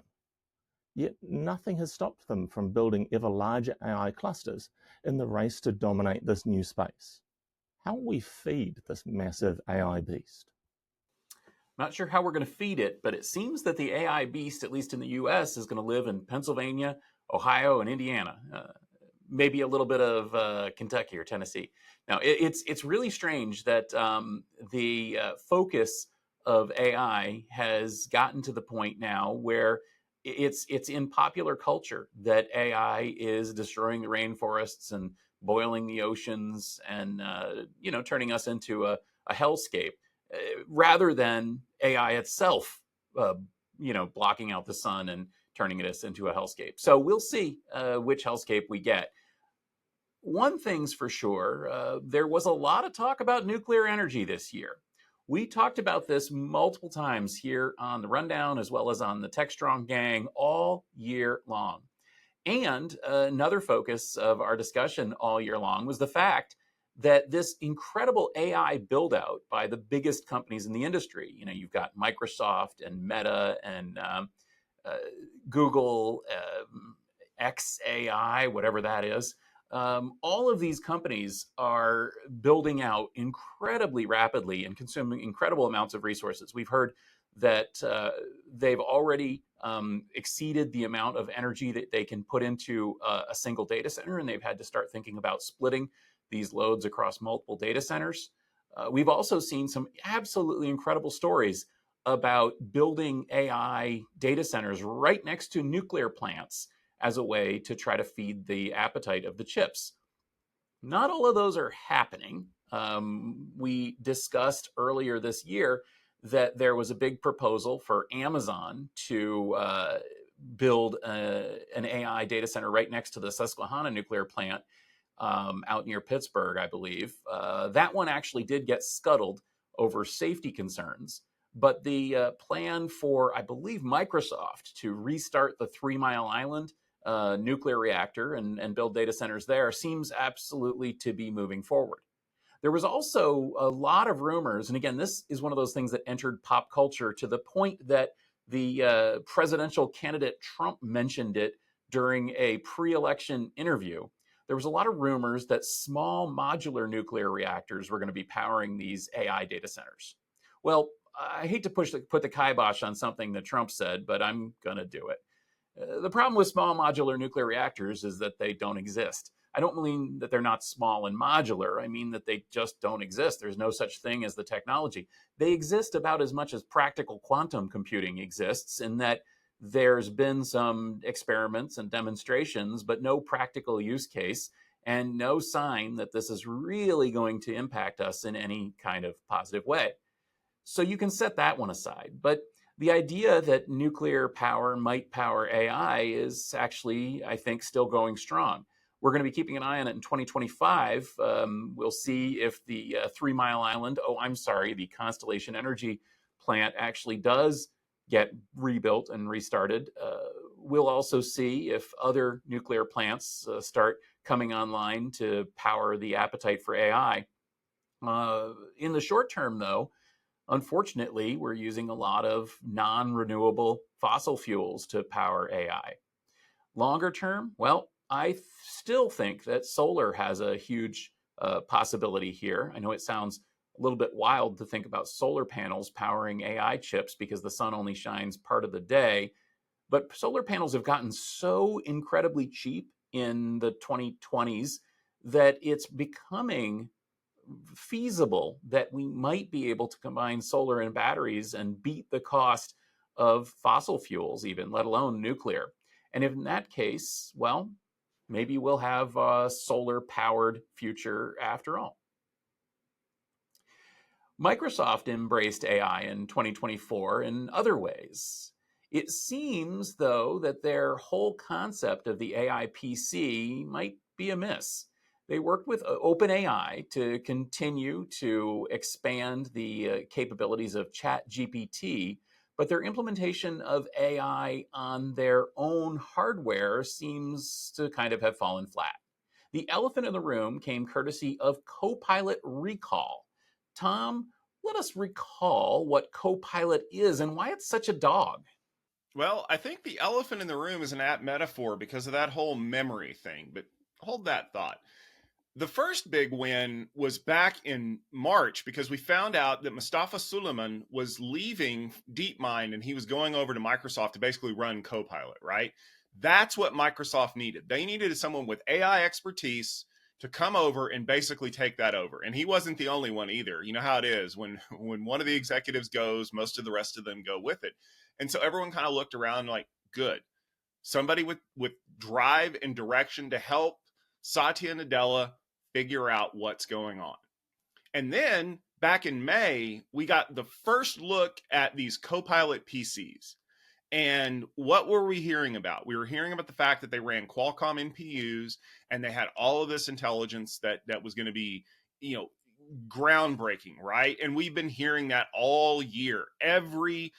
Yet nothing has stopped them from building ever larger AI clusters in the race to dominate this new space. How will we feed this massive AI beast? Not sure how we're going to feed it, but it seems that the AI beast, at least in the US, is going to live in Pennsylvania, Ohio, and Indiana. Maybe a little bit of Kentucky or Tennessee. Now, it's really strange that the focus of AI has gotten to the point now where it's in popular culture that AI is destroying the rainforests and boiling the oceans and turning us into a hellscape, rather than AI itself blocking out the sun and turning us into a hellscape. So we'll see which hellscape we get. One thing's for sure, there was a lot of talk about nuclear energy this year. We talked about this multiple times here on the Rundown, as well as on the TechStrong Gang all year long. And another focus of our discussion all year long was the fact that this incredible AI build out by the biggest companies in the industry, you've got Microsoft and Meta and Google, XAI, whatever that is. All of these companies are building out incredibly rapidly and consuming incredible amounts of resources. We've heard that they've already exceeded the amount of energy that they can put into a single data center, and they've had to start thinking about splitting these loads across multiple data centers. We've also seen some absolutely incredible stories about building AI data centers right next to nuclear plants as a way to try to feed the appetite of the chips. Not all of those are happening. We discussed earlier this year that there was a big proposal for Amazon to build an AI data center right next to the Susquehanna nuclear plant out near Pittsburgh, I believe. That one actually did get scuttled over safety concerns. But the plan for, I believe, Microsoft to restart the 3 Mile Island nuclear reactor and build data centers there seems absolutely to be moving forward. There was also a lot of rumors, and again, this is one of those things that entered pop culture to the point that the presidential candidate Trump mentioned it during a pre-election interview. There was a lot of rumors that small modular nuclear reactors were going to be powering these AI data centers. Well, I hate to put the kibosh on something that Trump said, but I'm going to do it. The problem with small modular nuclear reactors is that they don't exist. I don't mean that they're not small and modular. I mean that they just don't exist. There's no such thing as the technology. They exist about as much as practical quantum computing exists, in that there's been some experiments and demonstrations, but no practical use case and no sign that this is really going to impact us in any kind of positive way. So you can set that one aside. But the idea that nuclear power might power AI is actually, I think, still going strong. We're going to be keeping an eye on it in 2025. We'll see if the 3 Mile Island, the Constellation Energy plant actually does get rebuilt and restarted. We'll also see if other nuclear plants start coming online to power the appetite for AI. In the short term, though, unfortunately, we're using a lot of non-renewable fossil fuels to power AI. Longer term, well, I still think that solar has a huge possibility here. I know it sounds a little bit wild to think about solar panels powering AI chips because the sun only shines part of the day, but solar panels have gotten so incredibly cheap in the 2020s that it's becoming feasible that we might be able to combine solar and batteries and beat the cost of fossil fuels, even, let alone nuclear. And in that case, well, maybe we'll have a solar-powered future after all. Microsoft embraced AI in 2024 in other ways. It seems, though, that their whole concept of the AI PC might be amiss. They worked with OpenAI to continue to expand the capabilities of ChatGPT, but their implementation of AI on their own hardware seems to kind of have fallen flat. The elephant in the room came courtesy of Copilot Recall. Tom, let us recall what Copilot is and why it's such a dog. Well, I think the elephant in the room is an apt metaphor because of that whole memory thing, but hold that thought. The first big win was back in March because we found out that Mustafa Suleyman was leaving DeepMind and he was going over to Microsoft to basically run Copilot, right? That's what Microsoft needed. They needed someone with AI expertise to come over and basically take that over. And he wasn't the only one either. You know how it is when one of the executives goes, most of the rest of them go with it. And so everyone kind of looked around like, good. Somebody with drive and direction to help Satya Nadella figure out what's going on. And then back in May, we got the first look at these Copilot PCs. And what were we hearing about? We were hearing about the fact that they ran Qualcomm NPUs and they had all of this intelligence that was going to be, groundbreaking, right? And we've been hearing that all year. Every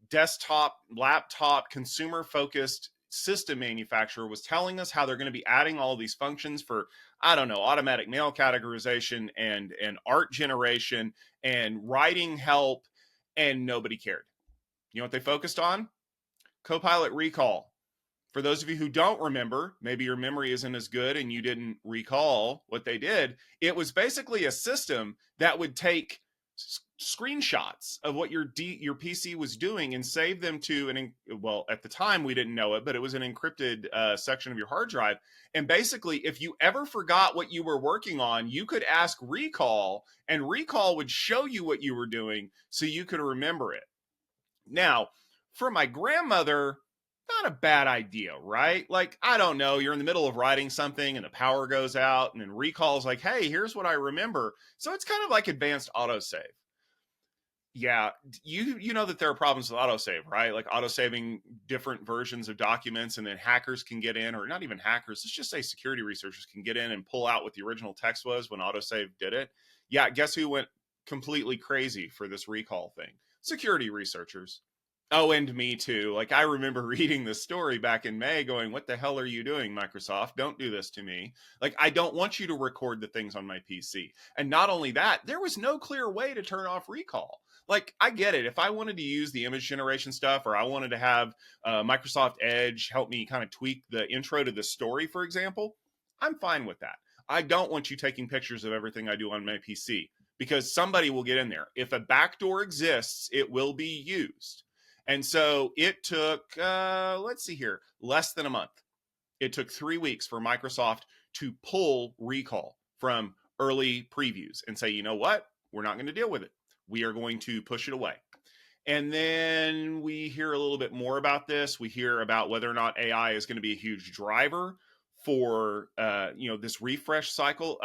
desktop, laptop, consumer-focused system manufacturer was telling us how they're going to be adding all these functions for, automatic mail categorization and art generation and writing help, and nobody cared. You know what they focused on? Copilot Recall. For those of you who don't remember, maybe your memory isn't as good and you didn't recall what they did. It was basically a system that would take screenshots of what your PC was doing and save them to at the time we didn't know it, but it was an encrypted section of your hard drive. And basically, if you ever forgot what you were working on, you could ask Recall, and Recall would show you what you were doing so you could remember it. Now, for my grandmother, not a bad idea, right? Like, I don't know, you're in the middle of writing something and the power goes out, and then Recall is like, hey, here's what I remember. So it's kind of like advanced autosave. Yeah, you know that there are problems with autosave, right? Like autosaving different versions of documents, and then hackers can get in, or not even hackers, let's just say security researchers can get in and pull out what the original text was when autosave did it. Yeah, guess who went completely crazy for this Recall thing? Security researchers. Oh, and me too. Like, I remember reading this story back in May going, what the hell are you doing, Microsoft? Don't do this to me. Like, I don't want you to record the things on my PC. And not only that, there was no clear way to turn off Recall. Like, I get it. If I wanted to use the image generation stuff, or I wanted to have Microsoft Edge help me kind of tweak the intro to the story, for example, I'm fine with that. I don't want you taking pictures of everything I do on my PC, because somebody will get in there. If a backdoor exists, it will be used. And so it took, less than a month. It took 3 weeks for Microsoft to pull recall from early previews and say, you know what? We're not going to deal with it. We are going to push it away. And then we hear a little bit more about this. We hear about whether or not AI is going to be a huge driver for this refresh cycle.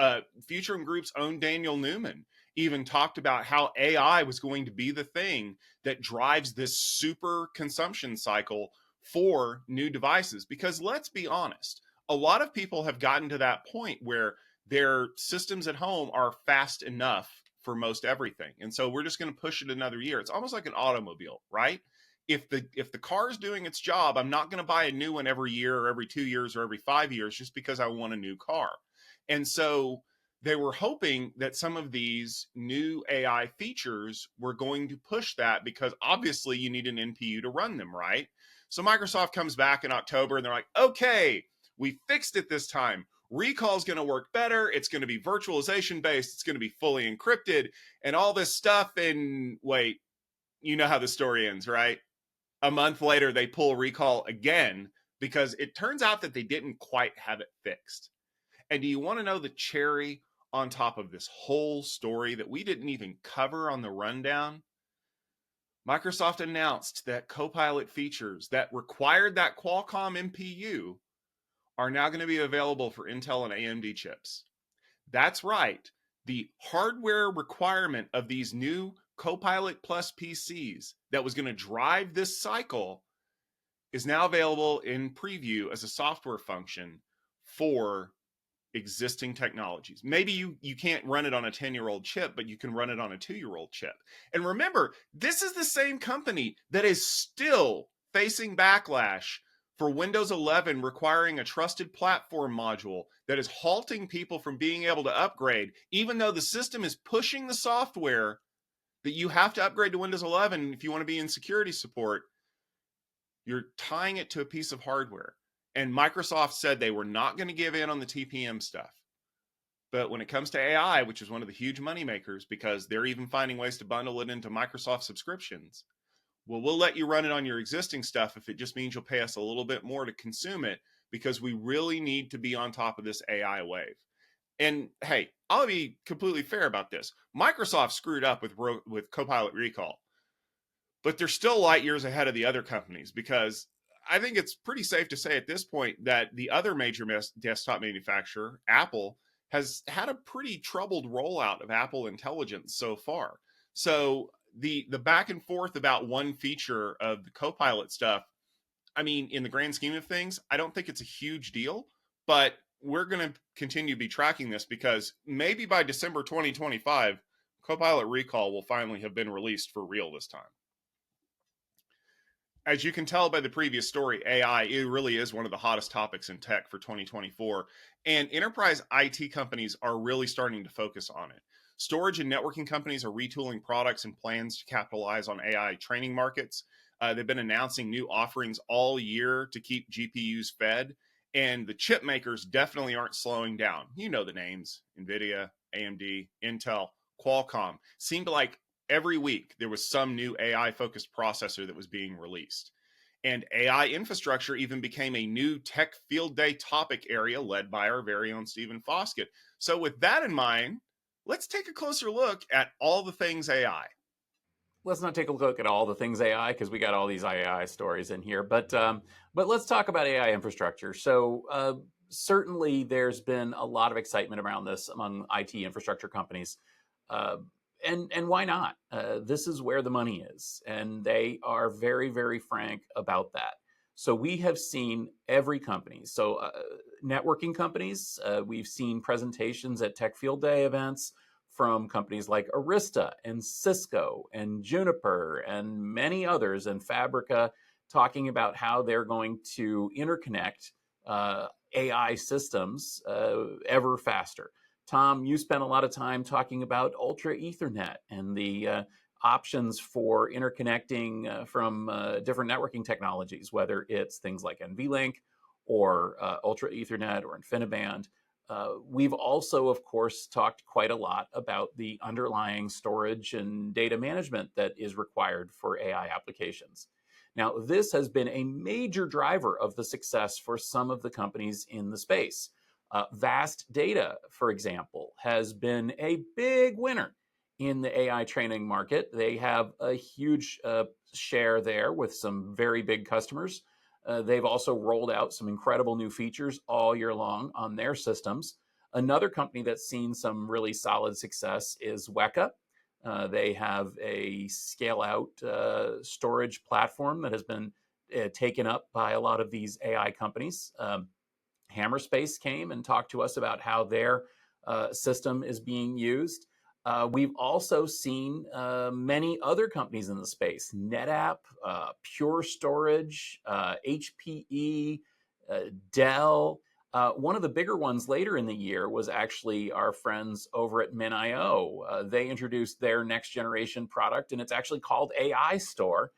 Future and Group's own Daniel Newman even talked about how AI was going to be the thing that drives this super consumption cycle for new devices. Because let's be honest, a lot of people have gotten to that point where their systems at home are fast enough for most everything. And so we're just going to push it another year. It's almost like an automobile, right? If the car is doing its job, I'm not going to buy a new one every year or every 2 years or every 5 years just because I want a new car. And so they were hoping that some of these new AI features were going to push that, because obviously you need an NPU to run them, right? So Microsoft comes back in October and they're like, okay, we fixed it this time. Recall is going to work better. It's going to be virtualization based. It's going to be fully encrypted and all this stuff. And wait, you know how the story ends, right? A month later, they pull recall again because it turns out that they didn't quite have it fixed. And do you want to know the cherry on top of this whole story that we didn't even cover on the rundown? Microsoft announced that Copilot features that required that Qualcomm MPU are now going to be available for Intel and AMD chips. That's right. The hardware requirement of these new Copilot Plus PCs that was going to drive this cycle is now available in preview as a software function for existing technologies. Maybe you can't run it on a 10-year-old chip, but you can run it on a 2-year-old chip. And remember, this is the same company that is still facing backlash for Windows 11 requiring a trusted platform module that is halting people from being able to upgrade, even though the system is pushing the software that you have to upgrade to Windows 11 if you want to be in security support. You're tying it to a piece of hardware. And Microsoft said they were not going to give in on the TPM stuff. But when it comes to AI, which is one of the huge money makers, because they're even finding ways to bundle it into Microsoft subscriptions, well, we'll let you run it on your existing stuff if it just means you'll pay us a little bit more to consume it, because we really need to be on top of this AI wave. And hey, I'll be completely fair about this. Microsoft screwed up with Copilot Recall, but they're still light years ahead of the other companies, because I think it's pretty safe to say at this point that the other major desktop manufacturer, Apple, has had a pretty troubled rollout of Apple Intelligence so far. So the back and forth about one feature of the Copilot stuff, I mean, in the grand scheme of things, I don't think it's a huge deal, but we're going to continue to be tracking this, because maybe by December 2025, Copilot Recall will finally have been released for real this time. As you can tell by the previous story, AI, it really is one of the hottest topics in tech for 2024. And enterprise IT companies are really starting to focus on it. Storage and networking companies are retooling products and plans to capitalize on AI training markets. They've been announcing new offerings all year to keep GPUs fed. And the chip makers definitely aren't slowing down. You know the names: NVIDIA, AMD, Intel, Qualcomm. Seemed like every week there was some new AI-focused processor that was being released. And AI infrastructure even became a new tech field day topic area led by our very own Stephen Foskett. So with that in mind, let's take a closer look at all the things AI. Let's not take a look at all the things AI, because we got all these AI stories in here. But let's talk about AI infrastructure. So certainly there's been a lot of excitement around this among IT infrastructure companies. And why not? This is where the money is. And they are very, very frank about that. So we have seen every company. So networking companies, we've seen presentations at Tech Field Day events from companies like Arista and Cisco and Juniper and many others, and Fabrica, talking about how they're going to interconnect AI systems ever faster. Tom, you spent a lot of time talking about Ultra Ethernet and the options for interconnecting from different networking technologies, whether it's things like NVLink or Ultra Ethernet or InfiniBand. We've also, of course, talked quite a lot about the underlying storage and data management that is required for AI applications. Now, this has been a major driver of the success for some of the companies in the space. Vast Data, for example, has been a big winner in the AI training market. They have a huge share there with some very big customers. They've also rolled out some incredible new features all year long on their systems. Another company that's seen some really solid success is Weka. They have a scale out storage platform that has been taken up by a lot of these AI companies. Hammerspace came and talked to us about how their system is being used. We've also seen many other companies in the space: NetApp, Pure Storage, HPE, Dell. One of the bigger ones later in the year was actually our friends over at MinIO. They introduced their next generation product, and it's actually called AI Store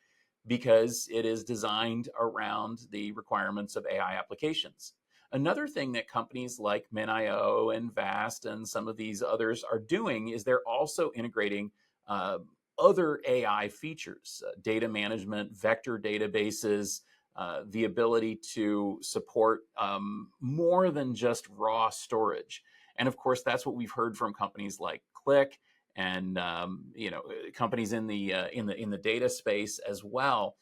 because it is designed around the requirements of AI applications. Another thing that companies like MinIO and Vast and some of these others are doing is they're also integrating other AI features, data management, vector databases, the ability to support more than just raw storage. And of course, that's what we've heard from companies like Click and companies in the data space as well.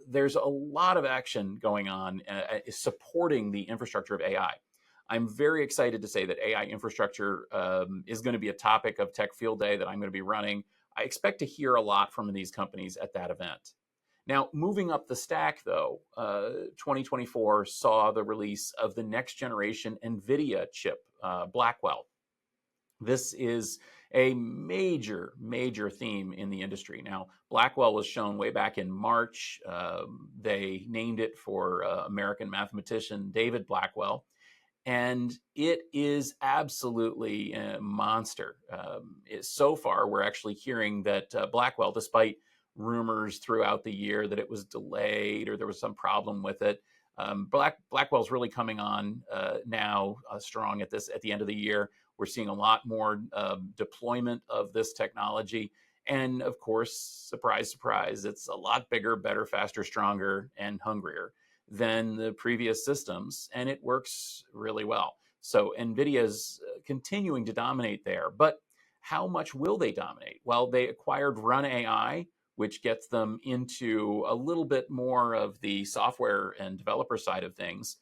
There's a lot of action going on supporting the infrastructure of AI. I'm very excited to say that AI infrastructure is going to be a topic of Tech Field Day that I'm going to be running. I expect to hear a lot from these companies at that event. Now, moving up the stack, though, 2024 saw the release of the next generation NVIDIA chip, Blackwell. This is a major theme in the industry. Now, Blackwell was shown way back in March. They named it for American mathematician David Blackwell, and it is absolutely a monster. So far, we're actually hearing that Blackwell, despite rumors throughout the year that it was delayed or there was some problem with it, Blackwell's really coming on now strong at the end of the year. We're seeing a lot more deployment of this technology. And of course, surprise, surprise, it's a lot bigger, better, faster, stronger, and hungrier than the previous systems. And it works really well. So NVIDIA's continuing to dominate there. But how much will they dominate? Well, they acquired Run AI, which gets them into a little bit more of the software and developer side of things.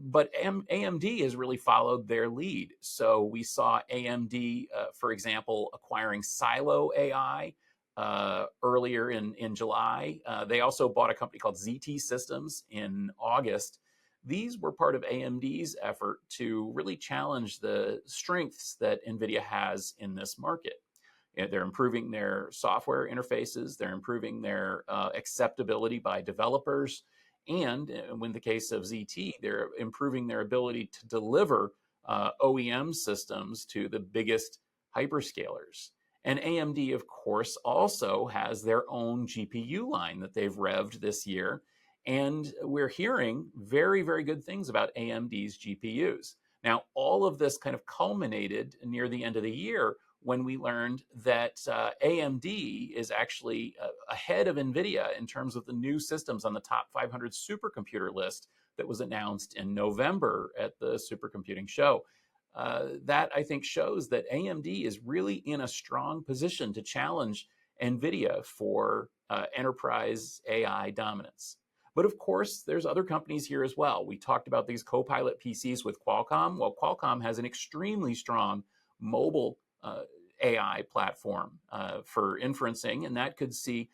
But AMD has really followed their lead. So we saw AMD, for example, acquiring Silo AI earlier in July. They also bought a company called ZT Systems in August. These were part of AMD's effort to really challenge the strengths that NVIDIA has in this market. They're improving their software interfaces. They're improving their acceptability by developers. And in the case of ZT, they're improving their ability to deliver OEM systems to the biggest hyperscalers. And AMD, of course, also has their own GPU line that they've revved this year. And we're hearing very, very good things about AMD's GPUs. Now, all of this kind of culminated near the end of the year when we learned that AMD is actually ahead of NVIDIA in terms of the new systems on the top 500 supercomputer list that was announced in November at the supercomputing show. That, I think, shows that AMD is really in a strong position to challenge NVIDIA for enterprise AI dominance. But of course, there's other companies here as well. We talked about these Copilot PCs with Qualcomm. Well, Qualcomm has an extremely strong mobile AI platform for inferencing, and that could see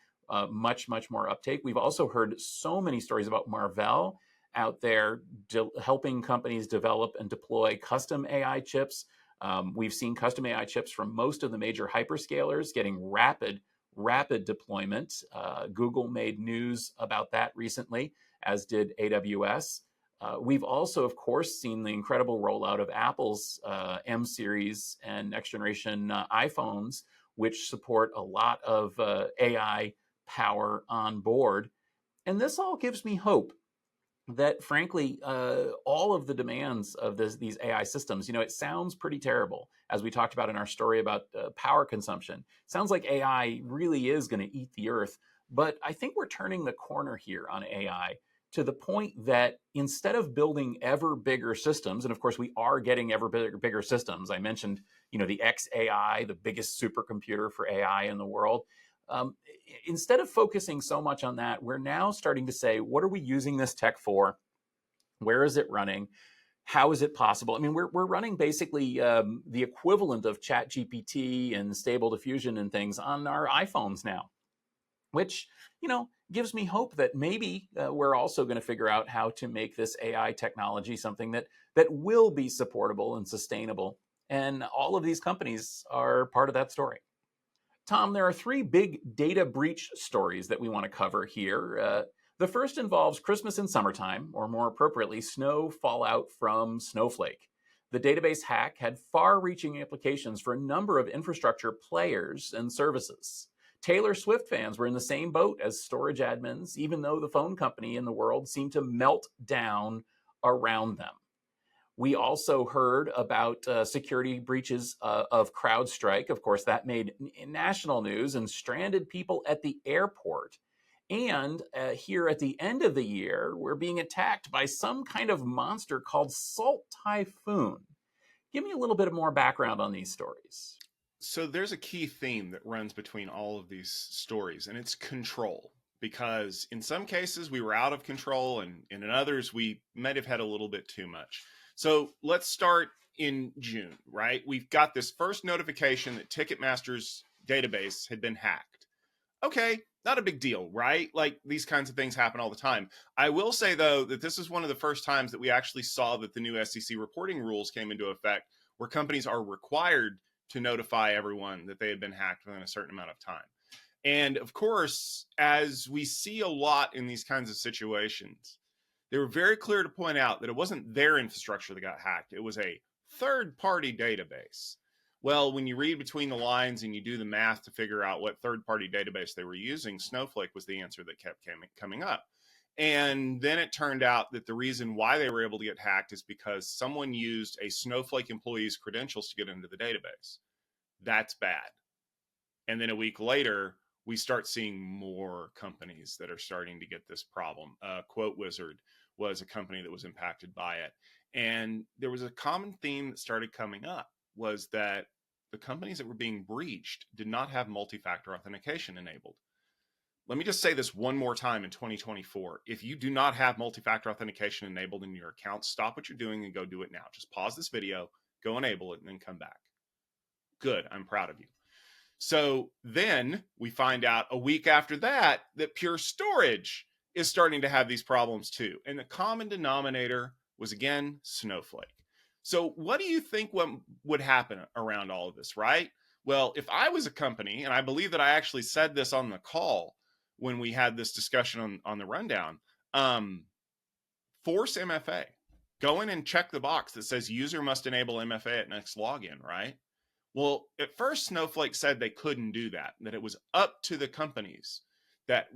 much more uptake. We've also heard so many stories about Marvell out there helping companies develop and deploy custom AI chips. We've seen custom AI chips from most of the major hyperscalers getting rapid deployment. Google made news about that recently, as did AWS. We've also, of course, seen the incredible rollout of Apple's M series and next generation iPhones, which support a lot of AI power on board. And this all gives me hope that, frankly, all of the demands of these AI systems, it sounds pretty terrible, as we talked about in our story about power consumption. It sounds like AI really is going to eat the earth. But I think we're turning the corner here on AI. to the point that instead of building ever bigger systems, and of course we are getting ever bigger systems. I mentioned, the XAI, the biggest supercomputer for AI in the world. Instead of focusing so much on that, we're now starting to say, what are we using this tech for? Where is it running? How is it possible? I mean, we're running basically the equivalent of ChatGPT and Stable Diffusion and things on our iPhones now, which, gives me hope that maybe we're also going to figure out how to make this AI technology something that will be supportable and sustainable. And all of these companies are part of that story. Tom, there are 3 big data breach stories that we want to cover here. The first involves Christmas and summertime, or more appropriately, snow fallout from Snowflake. The database hack had far-reaching implications for a number of infrastructure players and services. Taylor Swift fans were in the same boat as storage admins, even though the phone company in the world seemed to melt down around them. We also heard about security breaches of CrowdStrike. Of course, that made national news and stranded people at the airport. And here at the end of the year, we're being attacked by some kind of monster called Salt Typhoon. Give me a little bit more background on these stories. So there's a key theme that runs between all of these stories, and it's control. Because in some cases we were out of control, and in others we might have had a little bit too much. So let's start in June, right? We've got this first notification that Ticketmaster's database had been hacked. Okay, not a big deal, right? Like, these kinds of things happen all the time. I will say, though, that this is one of the first times that we actually saw that the new SEC reporting rules came into effect, where companies are required to notify everyone that they had been hacked within a certain amount of time. And of course, as we see a lot in these kinds of situations, they were very clear to point out that it wasn't their infrastructure that got hacked. It was a third-party database. Well, when you read between the lines and you do the math to figure out what third-party database they were using, Snowflake was the answer that kept coming up. And then it turned out that the reason why they were able to get hacked is because someone used a Snowflake employee's credentials to get into the database. That's bad. And then a week later, we start seeing more companies that are starting to get this problem. Quote Wizard was a company that was impacted by it. And there was a common theme that started coming up, was that the companies that were being breached did not have multi-factor authentication enabled. Let me just say this one more time in 2024. If you do not have multi-factor authentication enabled in your account, stop what you're doing and go do it now. Just pause this video, go enable it, and then come back. Good, I'm proud of you. So then we find out a week after that Pure Storage is starting to have these problems too. And the common denominator was, again, Snowflake. So what do you think would happen around all of this, right? Well, if I was a company, and I believe that I actually said this on the call when we had this discussion on the rundown, force MFA. Go in and check the box that says user must enable MFA at next login, right? Well, at first, Snowflake said they couldn't do that it was up to the companies that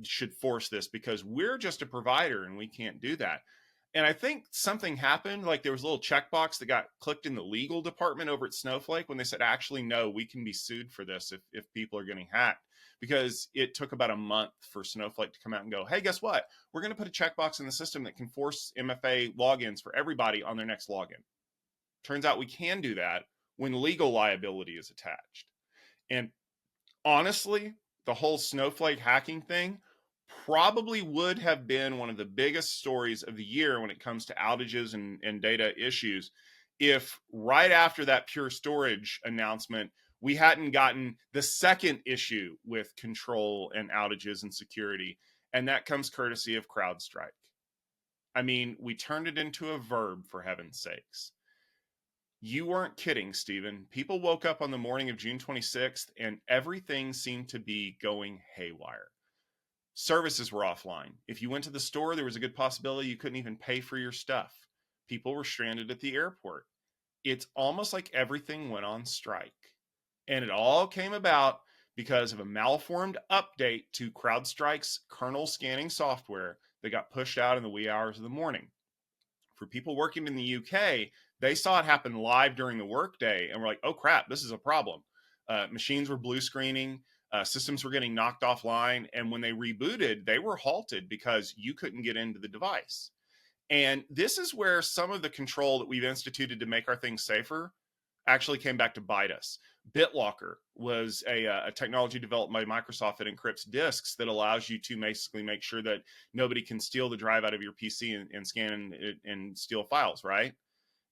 should force this, because we're just a provider and we can't do that. And I think something happened, like there was a little checkbox that got clicked in the legal department over at Snowflake when they said, actually, no, we can be sued for this if people are getting hacked, because it took about a month for Snowflake to come out and go, hey, guess what? We're going to put a checkbox in the system that can force MFA logins for everybody on their next login. Turns out we can do that when legal liability is attached. And honestly, the whole Snowflake hacking thing probably would have been one of the biggest stories of the year when it comes to outages and data issues if right after that Pure Storage announcement, we hadn't gotten the second issue with control and outages and security. And that comes courtesy of CrowdStrike. I mean, we turned it into a verb, for heaven's sakes. You weren't kidding, Stephen. People woke up on the morning of June 26th and everything seemed to be going haywire. Services were offline. If you went to the store, there was a good possibility you couldn't even pay for your stuff. People were stranded at the airport. It's almost like everything went on strike. And it all came about because of a malformed update to CrowdStrike's kernel scanning software that got pushed out in the wee hours of the morning. For people working in the UK, they saw it happen live during the workday and were like, oh crap, this is a problem. Machines were blue screening. Systems were getting knocked offline, and when they rebooted, they were halted because you couldn't get into the device. And this is where some of the control that we've instituted to make our things safer actually came back to bite us. BitLocker was a technology developed by Microsoft that encrypts disks that allows you to basically make sure that nobody can steal the drive out of your PC and scan and steal files, right?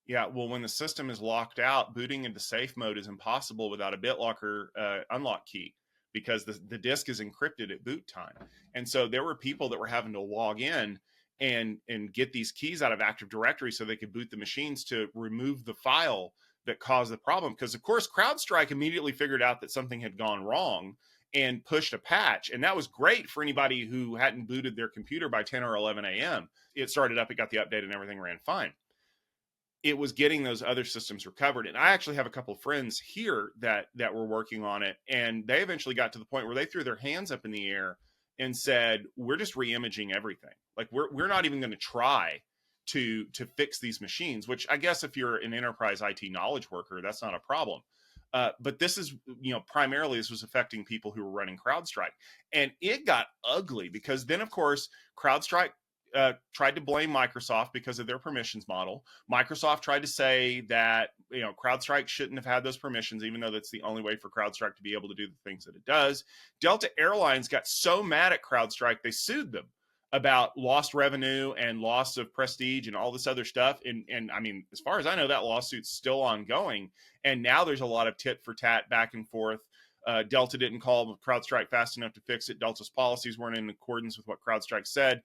Yeah, well, when the system is locked out, booting into safe mode is impossible without a BitLocker unlock key, because the disk is encrypted at boot time. And so there were people that were having to log in and get these keys out of Active Directory so they could boot the machines to remove the file that caused the problem. Because, of course, CrowdStrike immediately figured out that something had gone wrong and pushed a patch. And that was great for anybody who hadn't booted their computer by 10 or 11 a.m. It started up, it got the update, and everything ran fine. It was getting those other systems recovered. And I actually have a couple of friends here that were working on it. And they eventually got to the point where they threw their hands up in the air and said, we're just re-imaging everything. Like we're not even going to try to fix these machines, which I guess if you're an enterprise IT knowledge worker, that's not a problem. But this is, primarily this was affecting people who were running CrowdStrike. And it got ugly because then, of course, CrowdStrike tried to blame Microsoft because of their permissions model. Microsoft tried to say that, CrowdStrike shouldn't have had those permissions, even though that's the only way for CrowdStrike to be able to do the things that it does. Delta Airlines got so mad at CrowdStrike, they sued them about lost revenue and loss of prestige and all this other stuff. And I mean, as far as I know, that lawsuit's still ongoing. And now there's a lot of tit for tat back and forth. Delta didn't call CrowdStrike fast enough to fix it. Delta's policies weren't in accordance with what CrowdStrike said.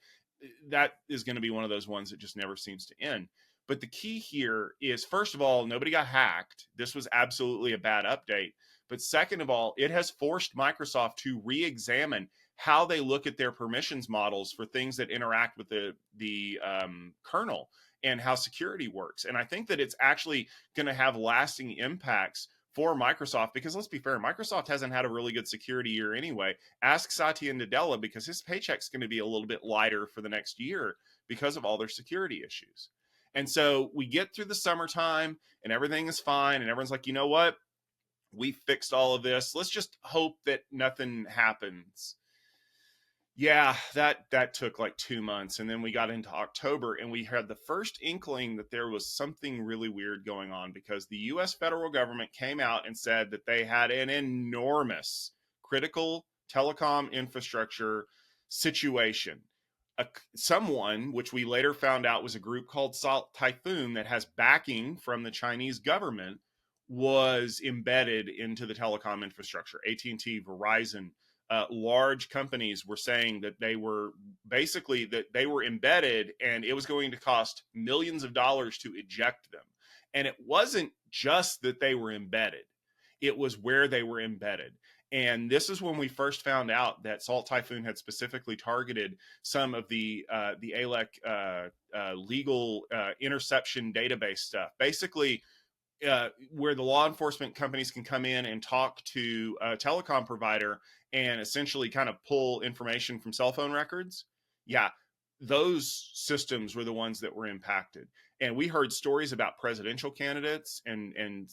That is going to be one of those ones that just never seems to end. But the key here is, first of all, nobody got hacked. This was absolutely a bad update. But second of all, it has forced Microsoft to re-examine how they look at their permissions models for things that interact with the kernel and how security works. And I think that it's actually going to have lasting impacts for Microsoft, because let's be fair, Microsoft hasn't had a really good security year anyway. Ask Satya Nadella, because his paycheck's going to be a little bit lighter for the next year because of all their security issues. And so we get through the summertime and everything is fine. And everyone's like, you know what? We fixed all of this. Let's just hope that nothing happens. Yeah, that took like 2 months. And then we got into October and we had the first inkling that there was something really weird going on, because the US federal government came out and said that they had an enormous critical telecom infrastructure situation. Someone, which we later found out was a group called Salt Typhoon that has backing from the Chinese government, was embedded into the telecom infrastructure. AT&T, Verizon, large companies were saying that they were embedded, and it was going to cost millions of dollars to eject them. And it wasn't just that they were embedded, it was where they were embedded. And this is when we first found out that Salt Typhoon had specifically targeted some of the ALEC legal interception database stuff. Basically, where the law enforcement companies can come in and talk to a telecom provider and essentially kind of pull information from cell phone records. Yeah, those systems were the ones that were impacted. And we heard stories about presidential candidates and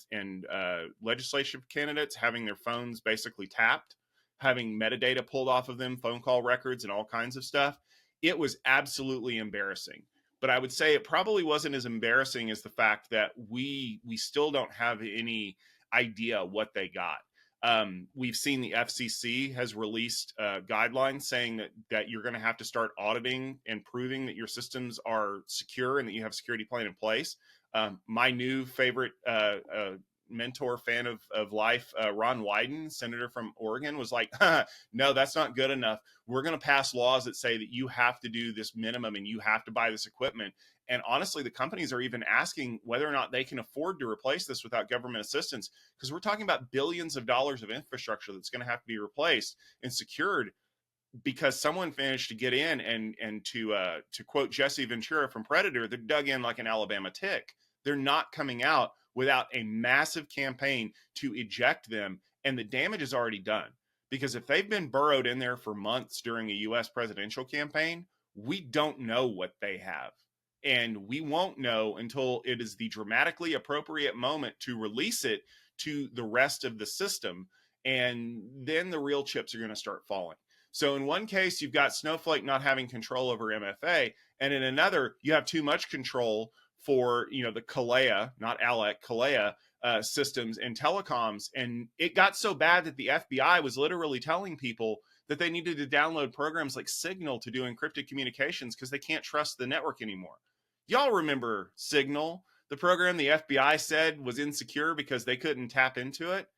legislative candidates having their phones basically tapped, having metadata pulled off of them, phone call records, and all kinds of stuff. It was absolutely embarrassing. But I would say it probably wasn't as embarrassing as the fact that we still don't have any idea what they got. We've seen the FCC has released guidelines saying that you're going to have to start auditing and proving that your systems are secure and that you have a security plan in place. My new favorite mentor, fan of life, Ron Wyden, senator from Oregon, was like, no, that's not good enough. We're going to pass laws that say that you have to do this minimum and you have to buy this equipment. And honestly, the companies are even asking whether or not they can afford to replace this without government assistance, because we're talking about billions of dollars of infrastructure that's going to have to be replaced and secured, because someone managed to get in and to quote Jesse Ventura from Predator, they're dug in like an Alabama tick. They're not coming out without a massive campaign to eject them, and the damage is already done. Because if they've been burrowed in there for months during a U.S. presidential campaign, we don't know what they have. And we won't know until it is the dramatically appropriate moment to release it to the rest of the system. and then the real chips are going to start falling. So in one case, you've got Snowflake not having control over MFA, and in another, you have too much control for the Kalea, not Alec, Kalea systems and telecoms. And it got so bad that the FBI was literally telling people that they needed to download programs like Signal to do encrypted communications because they can't trust the network anymore. Y'all remember Signal, the program the FBI said was insecure because they couldn't tap into it?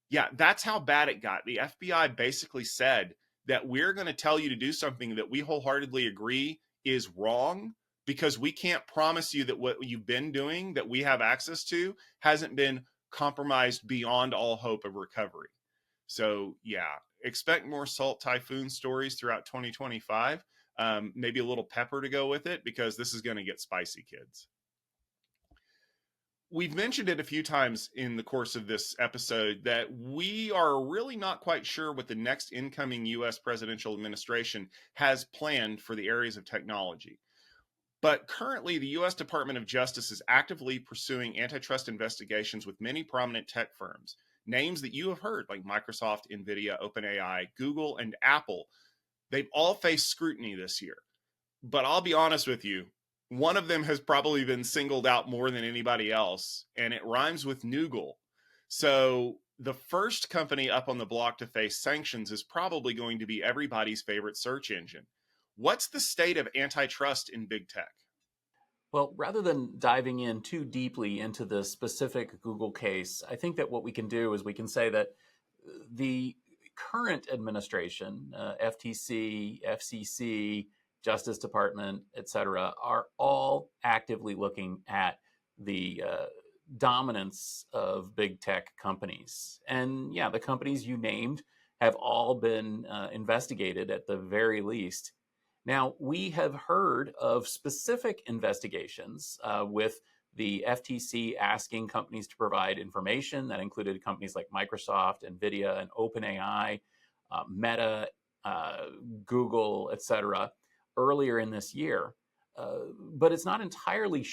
Yeah, that's how bad it got. The FBI basically said that we're going to tell you to do something that we wholeheartedly agree is wrong, because we can't promise you that what you've been doing that we have access to hasn't been compromised beyond all hope of recovery. So yeah, expect more Salt Typhoon stories throughout 2025. Maybe a little pepper to go with it, because this is going to get spicy, kids. We've mentioned it a few times in the course of this episode that we are really not quite sure what the next incoming U.S. presidential administration has planned for the areas of technology. But currently, the U.S. Department of Justice is actively pursuing antitrust investigations with many prominent tech firms, names that you have heard, like Microsoft, NVIDIA, OpenAI, Google, and Apple. They've all faced scrutiny this year. But I'll be honest with you, one of them has probably been singled out more than anybody else, and it rhymes with Noogle. So the first company up on the block to face sanctions is probably going to be everybody's favorite search engine. What's the state of antitrust in big tech? Well, rather than diving in too deeply into the specific Google case, I think that what we can do is we can say that the current administration, FTC, FCC, Justice Department, et cetera, are all actively looking at the dominance of big tech companies. And yeah, the companies you named have all been investigated at the very least. Now, we have heard of specific investigations with the FTC asking companies to provide information that included companies like Microsoft, NVIDIA, and OpenAI, Meta, Google, et cetera, earlier in this year. But it's not entirely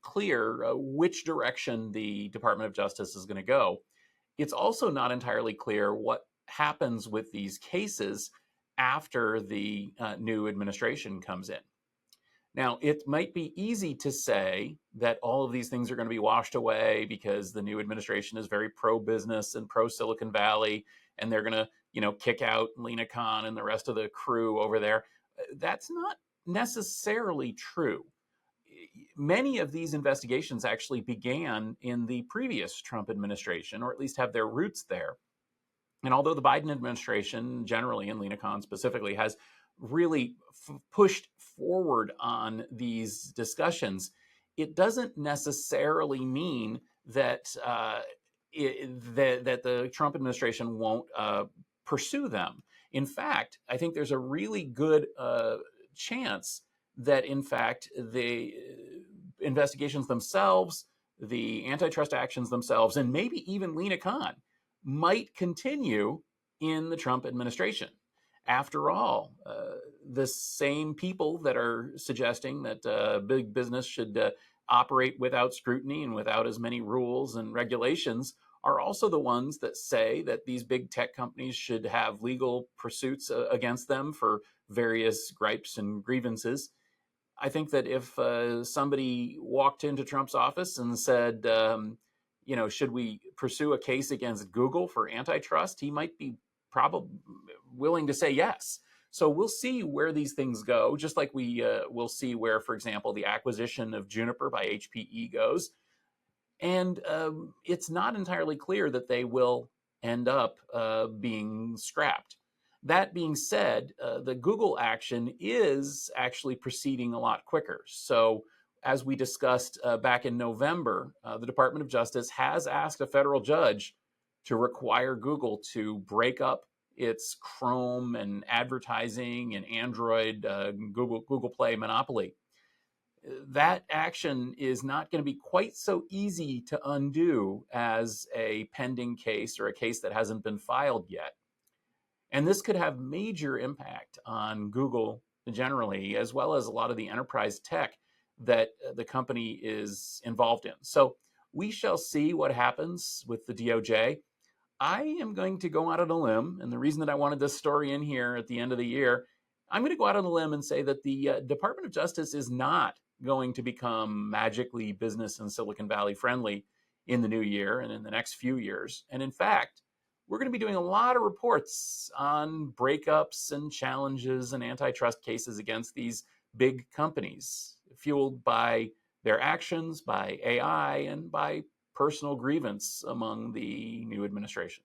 clear which direction the Department of Justice is going to go. It's also not entirely clear what happens with these cases after the new administration comes in. Now, it might be easy to say that all of these things are going to be washed away because the new administration is very pro-business and pro-Silicon Valley, and they're going to, kick out Lina Khan and the rest of the crew over there. That's not necessarily true. Many of these investigations actually began in the previous Trump administration, or at least have their roots there. And although the Biden administration generally, and Lina Khan specifically, has really pushed forward on these discussions, it doesn't necessarily mean that that the Trump administration won't pursue them. In fact, I think there's a really good chance that, in fact, the investigations themselves, the antitrust actions themselves, and maybe even Lina Khan might continue in the Trump administration. After all, the same people that are suggesting that big business should operate without scrutiny and without as many rules and regulations are also the ones that say that these big tech companies should have legal pursuits against them for various gripes and grievances. I think that if somebody walked into Trump's office and said, should we pursue a case against Google for antitrust, he might be probably willing to say yes. So we'll see where these things go, just like we will see where, for example, the acquisition of Juniper by HPE goes. And it's not entirely clear that they will end up being scrapped. That being said, the Google action is actually proceeding a lot quicker. So as we discussed back in November, the Department of Justice has asked a federal judge to require Google to break up its Chrome and advertising and Android Google Play monopoly. That action is not going to be quite so easy to undo as a pending case or a case that hasn't been filed yet. And this could have major impact on Google generally, as well as a lot of the enterprise tech that the company is involved in. So we shall see what happens with the DOJ. I am going to go out on a limb, and the reason that I wanted this story in here at the end of the year, I'm going to go out on a limb and say that the Department of Justice is not going to become magically business and Silicon Valley friendly in the new year and in the next few years. And in fact, we're going to be doing a lot of reports on breakups and challenges and antitrust cases against these big companies, fueled by their actions, by AI, and by personal grievance among the new administration.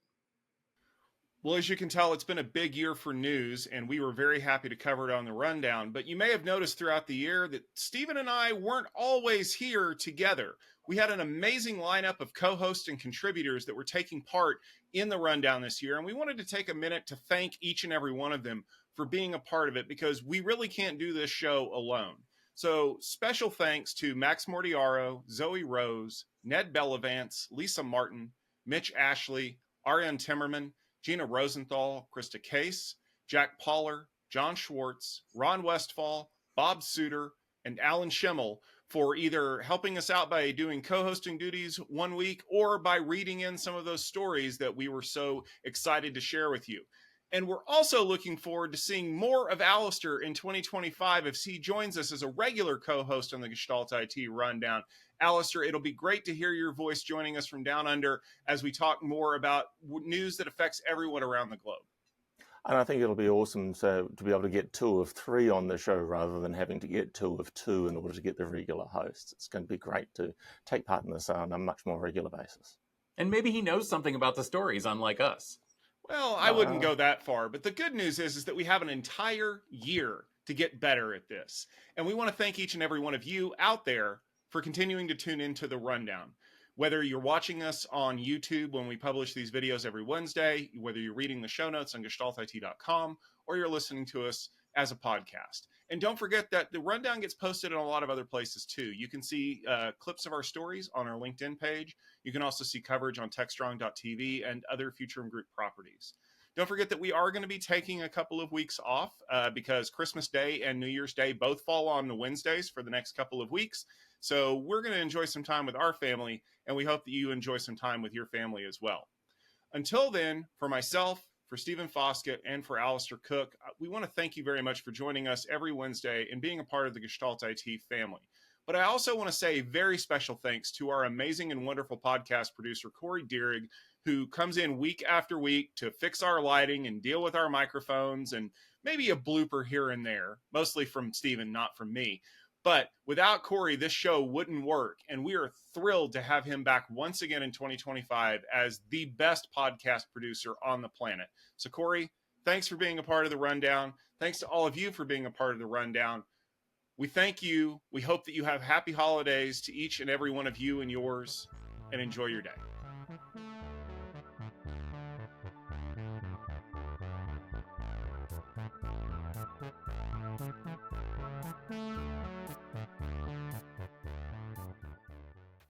Well, as you can tell, it's been a big year for news, and we were very happy to cover it on the rundown. But you may have noticed throughout the year that Stephen and I weren't always here together. We had an amazing lineup of co-hosts and contributors that were taking part in the rundown this year, and we wanted to take a minute to thank each and every one of them for being a part of it, because we really can't do this show alone. So special thanks to Max Mortiaro, Zoe Rose, Ned Bellavance, Lisa Martin, Mitch Ashley, Ariane Timmerman, Gina Rosenthal, Krista Case, Jack Poller, John Schwartz, Ron Westfall, Bob Suter, and Alan Schimmel for either helping us out by doing co-hosting duties one week or by reading in some of those stories that we were so excited to share with you. And we're also looking forward to seeing more of Alistair in 2025 if he joins us as a regular co-host on the Gestalt IT Rundown. Alistair, it'll be great to hear your voice joining us from down under as we talk more about news that affects everyone around the globe. And I think it'll be awesome to be able to get 2 of 3 on the show rather than having to get 2 of 2 in order to get the regular hosts. It's going to be great to take part in this on a much more regular basis. And maybe he knows something about the stories, unlike us. Well, I wouldn't go that far, but the good news is that we have an entire year to get better at this. And we want to thank each and every one of you out there for continuing to tune into the rundown. Whether you're watching us on YouTube when we publish these videos every Wednesday, whether you're reading the show notes on gestaltit.com, or you're listening to us as a podcast. And don't forget that the rundown gets posted in a lot of other places too. You can see clips of our stories on our LinkedIn page. You can also see coverage on techstrong.tv and other Futurum Group properties. Don't forget that we are going to be taking a couple of weeks off because Christmas Day and New Year's Day both fall on the Wednesdays for the next couple of weeks. So we're going to enjoy some time with our family, and we hope that you enjoy some time with your family as well. Until then, for myself, for Stephen Foskett, and for Alistair Cook, we want to thank you very much for joining us every Wednesday and being a part of the Gestalt IT family. But I also want to say a very special thanks to our amazing and wonderful podcast producer, Corey Deerig, who comes in week after week to fix our lighting and deal with our microphones and maybe a blooper here and there, mostly from Stephen, not from me. But without Corey, this show wouldn't work, and we are thrilled to have him back once again in 2025 as the best podcast producer on the planet. So, Corey, thanks for being a part of the Rundown. Thanks to all of you for being a part of the Rundown. We thank you. We hope that you have happy holidays to each and every one of you and yours, and enjoy your day.